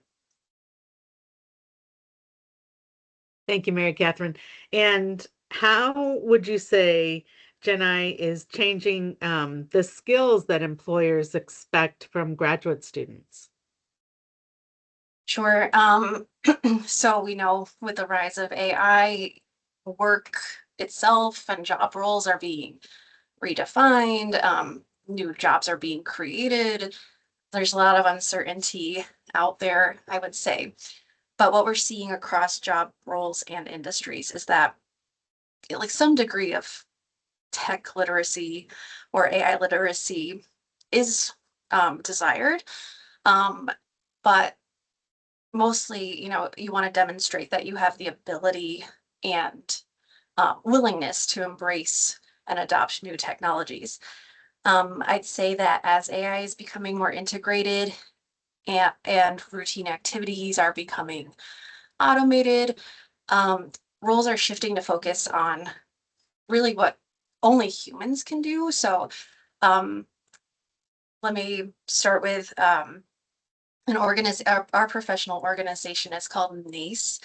Thank you, Mary Catherine. And how would you say GenAI is changing the skills that employers expect from graduate students? Sure. So we know with the rise of AI, work itself and job roles are being redefined. New jobs are being created. There's a lot of uncertainty out there, I would say. But what we're seeing across job roles and industries is that like some degree of tech literacy or AI literacy is desired. But mostly, you want to demonstrate that you have the ability and willingness to embrace and adopt new technologies. I'd say that as AI is becoming more integrated and routine activities are becoming automated, roles are shifting to focus on really what only humans can do. So let me start with our professional organization is called NACE.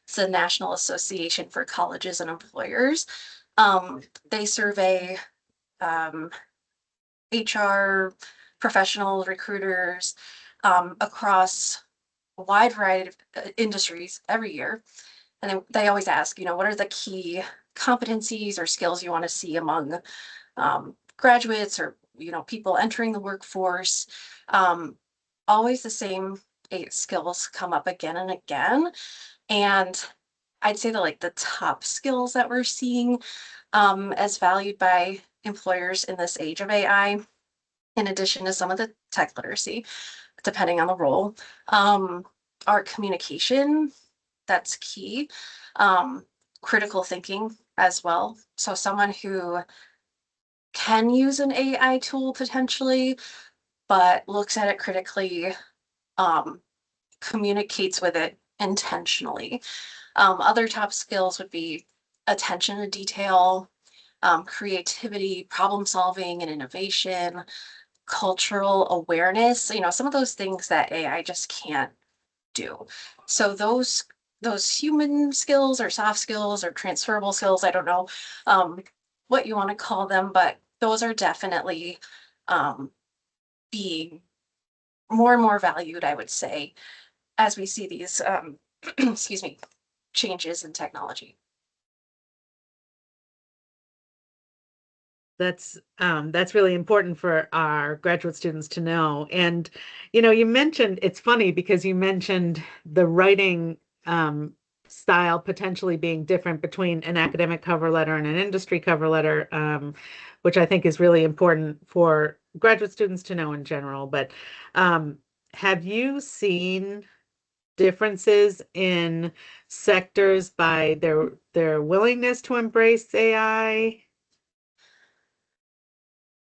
It's the National Association for Colleges and Employers. They survey HR professionals, recruiters across a wide variety of industries every year. And they always ask, what are the key competencies or skills you want to see among graduates or, people entering the workforce. Always the same 8 skills come up again and again. And I'd say that like the top skills that we're seeing as valued by employers in this age of AI, in addition to some of the tech literacy, depending on the role, are communication, that's key, critical thinking as well. So someone who can use an AI tool potentially, but looks at it critically, communicates with it intentionally. Other top skills would be attention to detail, creativity, problem solving, and innovation, cultural awareness. Some of those things that AI just can't do. So those human skills or soft skills or transferable skills, I don't know what you want to call them, but those are definitely being more and more valued, I would say, as we see these excuse me, changes in technology. That's really important for our graduate students to know. And you mentioned, it's funny because you mentioned the writing style potentially being different between an academic cover letter and an industry cover letter, which I think is really important for graduate students to know in general. But have you seen differences in sectors by their willingness to embrace AI?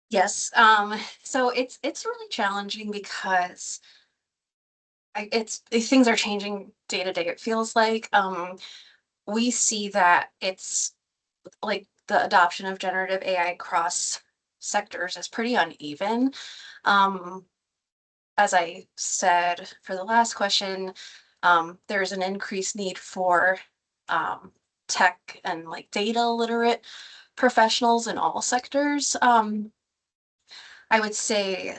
Yes. So it's really challenging because things are changing day to day. It feels like we see that it's like the adoption of generative AI across sectors is pretty uneven. As I said for the last question, there's an increased need for tech and like data literate professionals in all sectors. I would say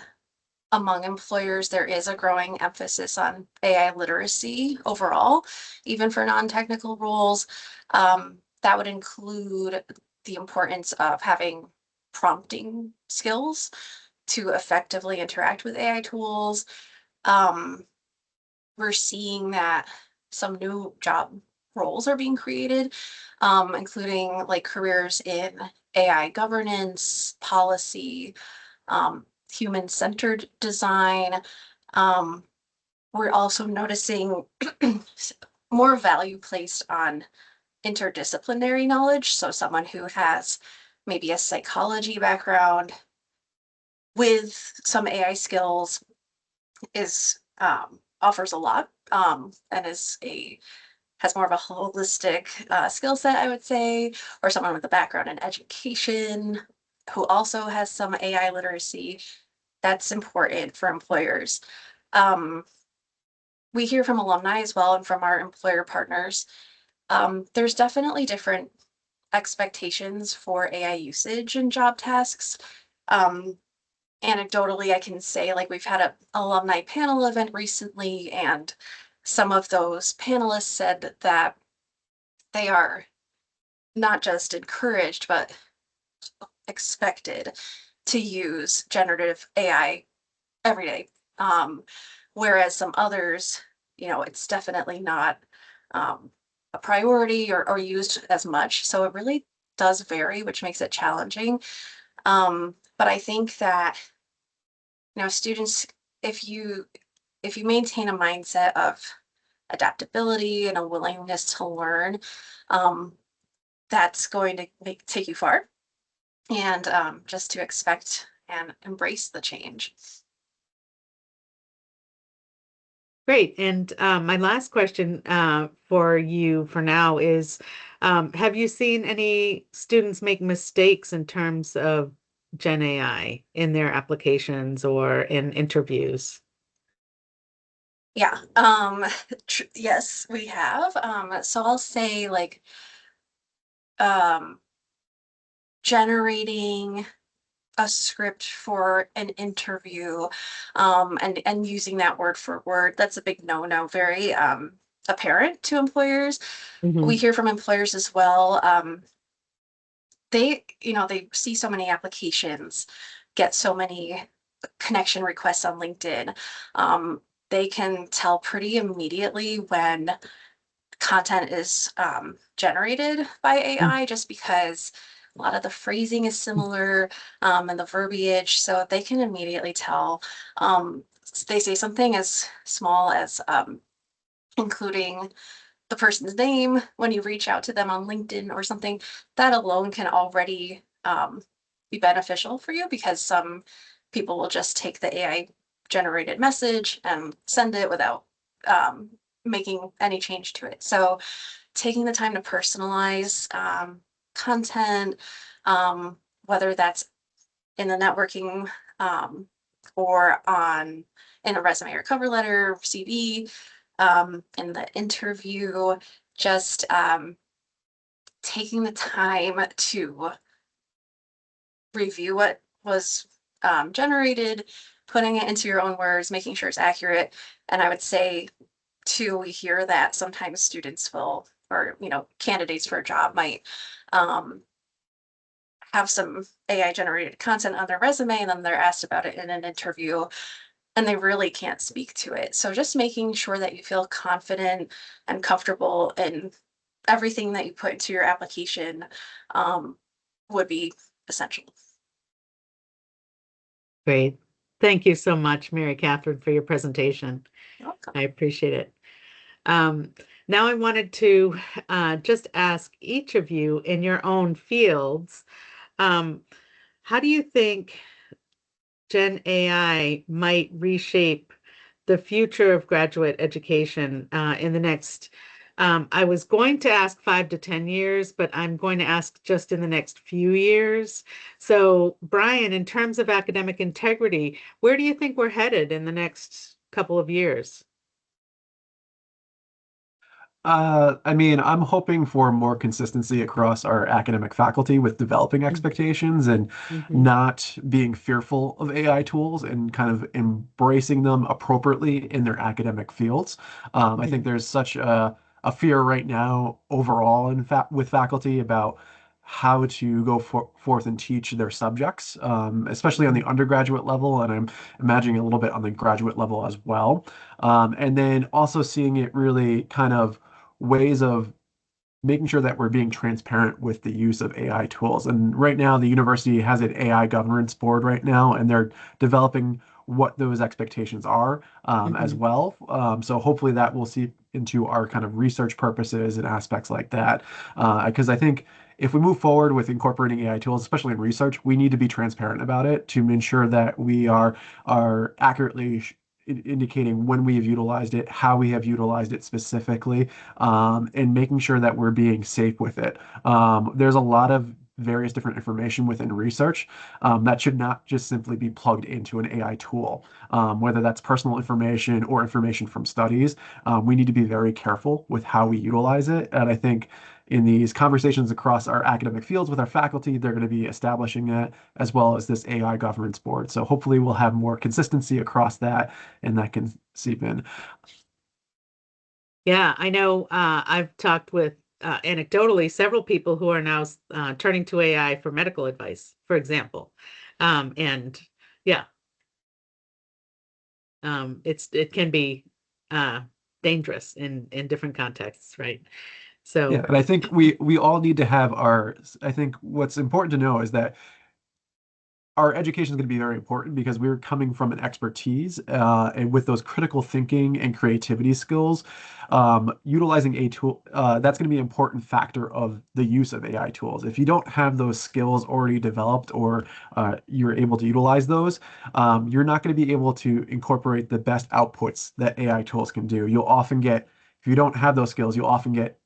among employers, there is a growing emphasis on AI literacy overall, even for non-technical roles. That would include the importance of having prompting skills to effectively interact with AI tools. We're seeing that some new job roles are being created, including like careers in AI governance, policy, human-centered design. We're also noticing more value placed on interdisciplinary knowledge. So someone who has maybe a psychology background with some AI skills is offers a lot and has more of a holistic skill set, I would say, or someone with a background in education who also has some AI literacy. That's important for employers. We hear from alumni as well and from our employer partners. There's definitely different expectations for AI usage in job tasks. Anecdotally, I can say like we've had an alumni panel event recently, and some of those panelists said that they are not just encouraged, but expected to use generative AI every day. Whereas some others, it's definitely not a priority or used as much. So it really does vary, which makes it challenging. But I think that, students, if you maintain a mindset of adaptability and a willingness to learn, that's going to take you far. And just to expect and embrace the change. Great. And my last question for you for now is, have you seen any students make mistakes in terms of Gen AI in their applications or in interviews? Yeah. Yes, we have. So I'll say like generating a script for an interview, and using that word for word, that's a big no-no, very apparent to employers. We hear from employers as well. They see so many applications, get so many connection requests on LinkedIn. They can tell pretty immediately when content is generated by AI, just because a lot of the phrasing is similar, and the verbiage, so they can immediately tell. They say something as small as including the person's name when you reach out to them on LinkedIn or something. That alone can already be beneficial for you, because some people will just take the AI generated message and send it without making any change to it. So taking the time to personalize content, whether that's in the networking, or in a resume or cover letter, CV, in the interview, just taking the time to review what was generated, putting it into your own words, making sure it's accurate. And I would say too, we hear that sometimes students will, or candidates for a job might have some AI generated content on their resume, and then they're asked about it in an interview and they really can't speak to it. So just making sure that you feel confident and comfortable in everything that you put into your application would be essential. Great. Thank you so much, Mary Catherine, for your presentation. You're welcome. I appreciate it. Now I wanted to just ask each of you in your own fields, how do you think Gen AI might reshape the future of graduate education in the next, I was going to ask 5 to 10 years, but I'm going to ask just in the next few years. So, Brian, in terms of academic integrity, where do you think we're headed in the next couple of years? I mean, I'm hoping for more consistency across our academic faculty with developing expectations and not being fearful of AI tools and kind of embracing them appropriately in their academic fields. I think there's such a fear right now overall with faculty about how to go forth and teach their subjects, especially on the undergraduate level, and I'm imagining a little bit on the graduate level as well. And then also seeing it really kind of ways of making sure that we're being transparent with the use of AI tools. And right now, the university has an AI governance board right now, and they're developing what those expectations are as well. So hopefully that will seep into our kind of research purposes and aspects like that. Because I think if we move forward with incorporating AI tools, especially in research, we need to be transparent about it to ensure that we are accurately indicating when we have utilized it, how we have utilized it specifically, and making sure that we're being safe with it. There's a lot of various different information within research that should not just simply be plugged into an AI tool, whether that's personal information or information from studies. We need to be very careful with how we utilize it. And I think in these conversations across our academic fields with our faculty, they're going to be establishing that, as well as this AI governance board. So hopefully we'll have more consistency across that, and that can seep in. Yeah, I know I've talked with anecdotally several people who are now turning to AI for medical advice, for example. And yeah, it can be dangerous in different contexts, right? So Yeah, and I think we all need to have I think what's important to know is that our education is going to be very important because we're coming from an expertise and with those critical thinking and creativity skills, utilizing a tool, that's going to be an important factor of the use of AI tools. If you don't have those skills already developed or you're able to utilize those, you're not going to be able to incorporate the best outputs that AI tools can do. If you don't have those skills, you'll often get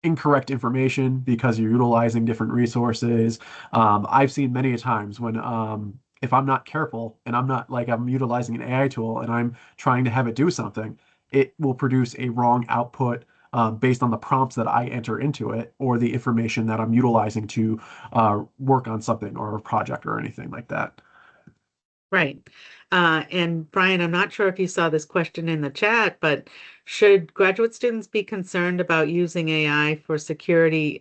incorrect information because you're utilizing different resources. I've seen many times when if I'm not careful and I'm utilizing an AI tool and I'm trying to have it do something, it will produce a wrong output based on the prompts that I enter into it or the information that I'm utilizing to work on something or a project or anything like that. right. And Brian, I'm not sure if you saw this question in the chat, but should graduate students be concerned about using AI for security,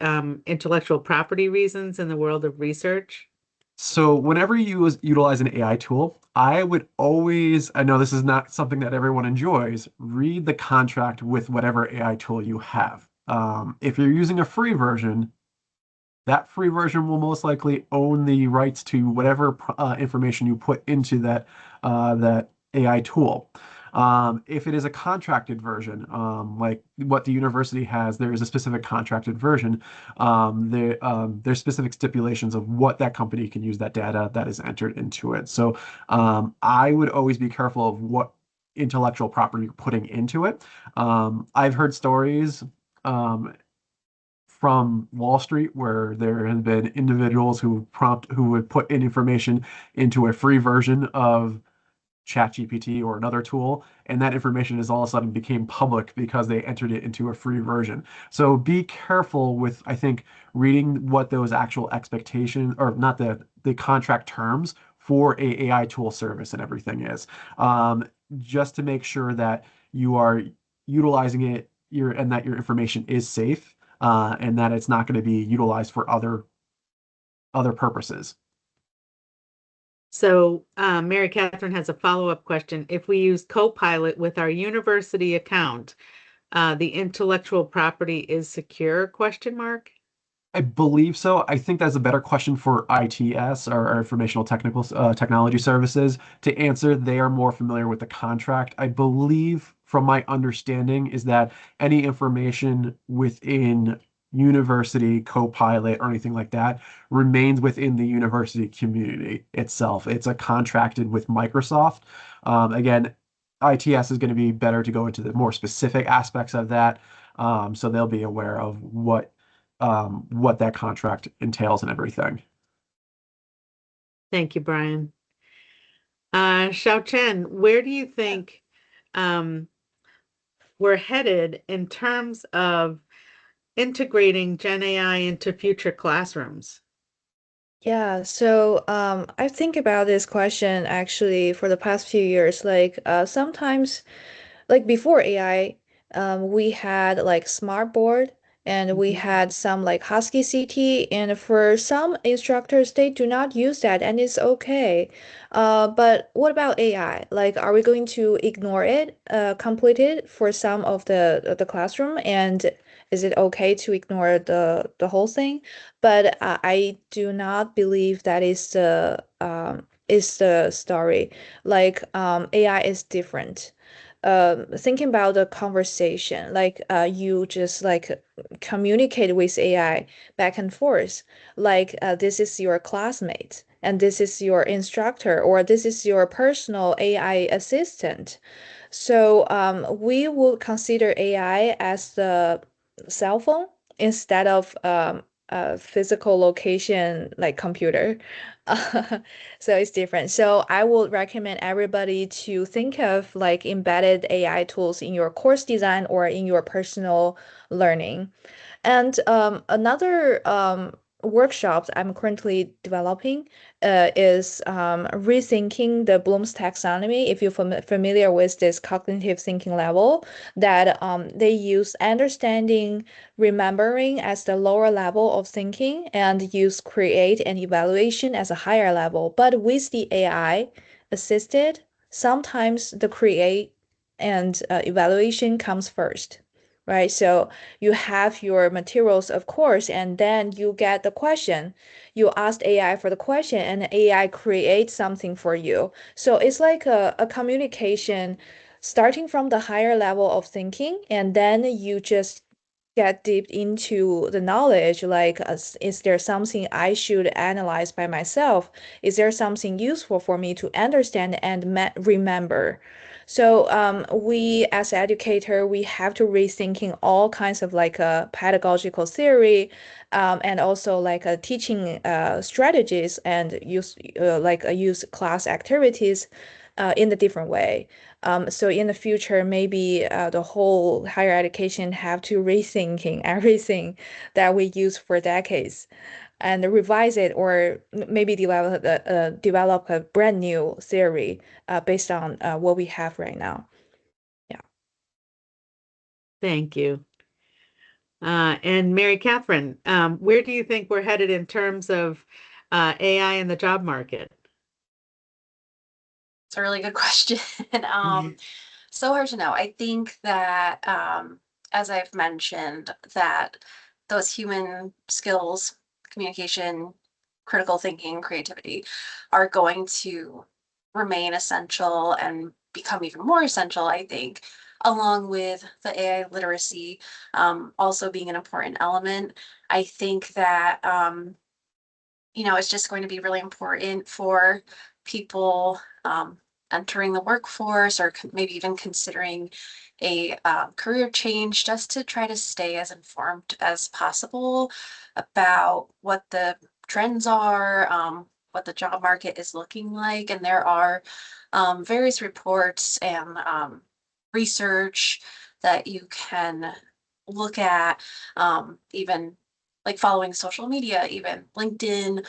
intellectual property reasons in the world of research? So whenever you utilize an AI tool, I would always, I know this is not something that everyone enjoys, read the contract with whatever AI tool you have. If you're using a free version, that free version will most likely own the rights to whatever information you put into that AI tool. If it is a contracted version, like what the university has, there is a specific contracted version. There's specific stipulations of what that company can use that data that is entered into it. So I would always be careful of what intellectual property you're putting into it. I've heard stories from Wall Street where there have been individuals who would put in information into a free version of ChatGPT or another tool, and that information is all of a sudden became public because they entered it into a free version. So be careful with, I think, reading what those actual expectations or not the contract terms for a AI tool service and everything is, just to make sure that you are utilizing it and that your information is safe and that it's not going to be utilized for other purposes. So Mary Catherine has a follow-up question. If we use Copilot with our university account, the intellectual property is secure, question mark? I believe so. I think that's a better question for ITS or Informational Technical Technology Services to answer. They are more familiar with the contract. I believe, from my understanding, is that any information within university Copilot or anything like that remains within the university community itself. It's a contracted with Microsoft. Again, ITS is going to be better to go into the more specific aspects of that, so they'll be aware of what that contract entails and everything. Thank you, Brian. Xiaochen, where do you think we're headed in terms of integrating GenAI into future classrooms? Yeah, so I think about this question actually for the past few years. Like sometimes, like before AI, we had like Smartboard and we had some like Husky CT. And for some instructors, they do not use that, and it's okay. But what about AI? Like, are we going to ignore it completely for some of the classroom? And is it okay to ignore the whole thing? But I do not believe that is the story. Like AI is different. thinking about the conversation, like you just like communicate with AI back and forth, like this is your classmate and this is your instructor or this is your personal AI assistant. So we would consider AI as the cell phone instead of a physical location like computer. So it's different. So I would recommend everybody to think of like embedded AI tools in your course design or in your personal learning. And another workshop I'm currently developing is rethinking the Bloom's taxonomy. If you're familiar with this cognitive thinking level, that they use understanding, remembering as the lower level of thinking, and use create and evaluation as a higher level. But with the AI assisted, sometimes the create and evaluation comes first, right? So you have your materials, of course, and then you get the question. You ask AI for the question, and AI creates something for you. So it's like a communication starting from the higher level of thinking, and then you just get deep into the knowledge like is there something I should analyze by myself? Is there something useful for me to understand and remember? So we as educator, we have to rethinking all kinds of like pedagogical theory, and also like teaching strategies and use use class activities in a different way. So in the future, maybe the whole higher education have to rethinking everything that we use for decades and revise it, or maybe develop a brand new theory based on what we have right now. Yeah. Thank you. And Mary Catherine, where do you think we're headed in terms of AI in the job market? It's a really good question. So hard to know. I think that, as I've mentioned, that those human skills, communication, critical thinking, creativity, are going to remain essential and become even more essential, I think, along with the AI literacy also being an important element. I think that, it's just going to be really important for people entering the workforce or maybe even considering a career change, just to try to stay as informed as possible about what the trends are, what the job market is looking like. And there are various reports and research that you can look at, even like following social media, even LinkedIn,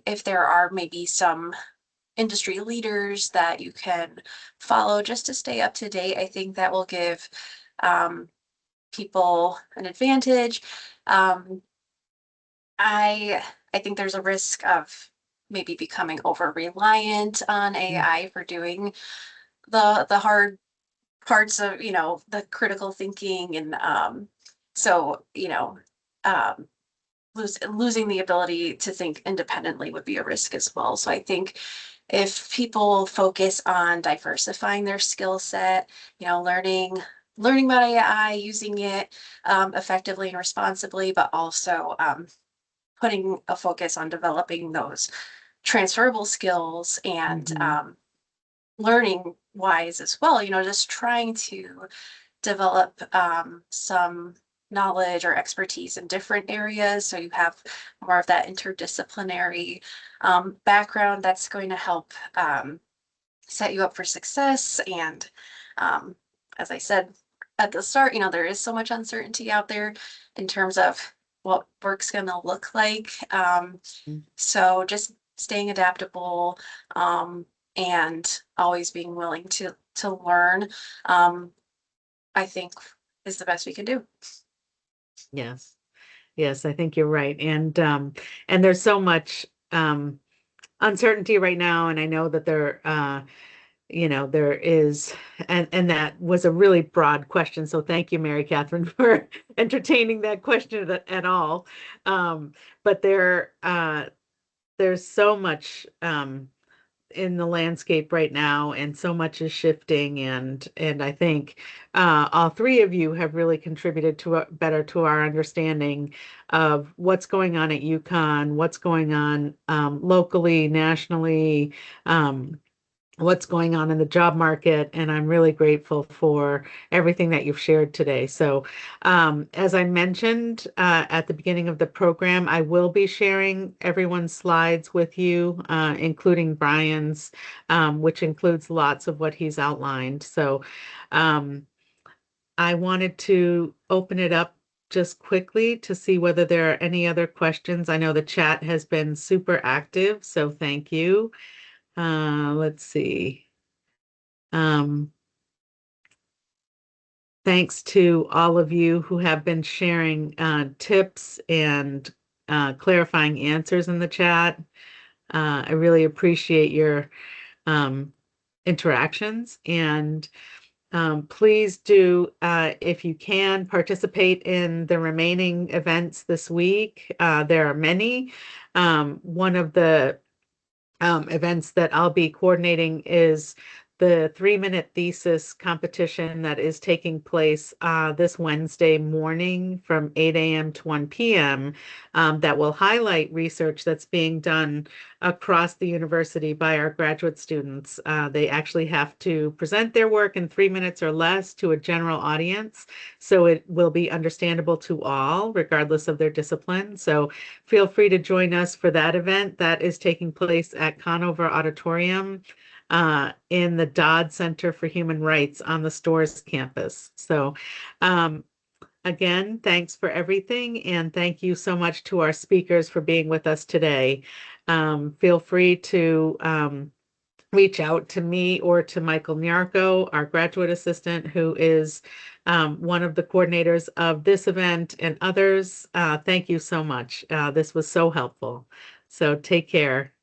if there are maybe some industry leaders that you can follow just to stay up to date. I think that will give people an advantage. Um, I think there's a risk of maybe becoming over reliant on AI for doing the hard parts of the critical thinking, and so um, losing the ability to think independently would be a risk as well. So I think if people focus on diversifying their skill set, learning about AI, using it effectively and responsibly, but also putting a focus on developing those transferable skills and learning wise as well, just trying to develop some knowledge or expertise in different areas. So you have more of that interdisciplinary background that's going to help set you up for success. And as I said at the start, there is so much uncertainty out there in terms of what work's going to look like. So just staying adaptable and always being willing to learn, I think is the best we can do. Yes. Yes, I think you're right. And there's so much uncertainty right now, and I know that there is, and that was a really broad question. So thank you, Mary Catherine, for entertaining that question at all. But there's so much in the landscape right now, and so much is shifting, and I think all three of you have really contributed to better to our understanding of what's going on at UConn, what's going on locally, nationally, what's going on in the job market, and I'm really grateful for everything that you've shared today. So, as I mentioned at the beginning of the program, I will be sharing everyone's slides with you, including Brian's, which includes lots of what he's outlined. So, I wanted to open it up just quickly to see whether there are any other questions. I know the chat has been super active, so thank you. Let's see. Thanks to all of you who have been sharing tips and clarifying answers in the chat. I really appreciate your interactions, and please do, if you can, participate in the remaining events this week. There are many. One of the events that I'll be coordinating is the 3-minute thesis competition that is taking place this Wednesday morning from 8 a.m. to 1 p.m. That will highlight research that's being done across the university by our graduate students. They actually have to present their work in 3 minutes or less to a general audience, so it will be understandable to all, regardless of their discipline. So feel free to join us for that event that is taking place at Conover Auditorium in the Dodd Center for Human Rights on the Storrs campus. So again, thanks for everything, and thank you so much to our speakers for being with us today. Feel free to reach out to me or to Michael Nyarko, our graduate assistant, who is one of the coordinators of this event and others. Thank you so much. This was so helpful. So take care.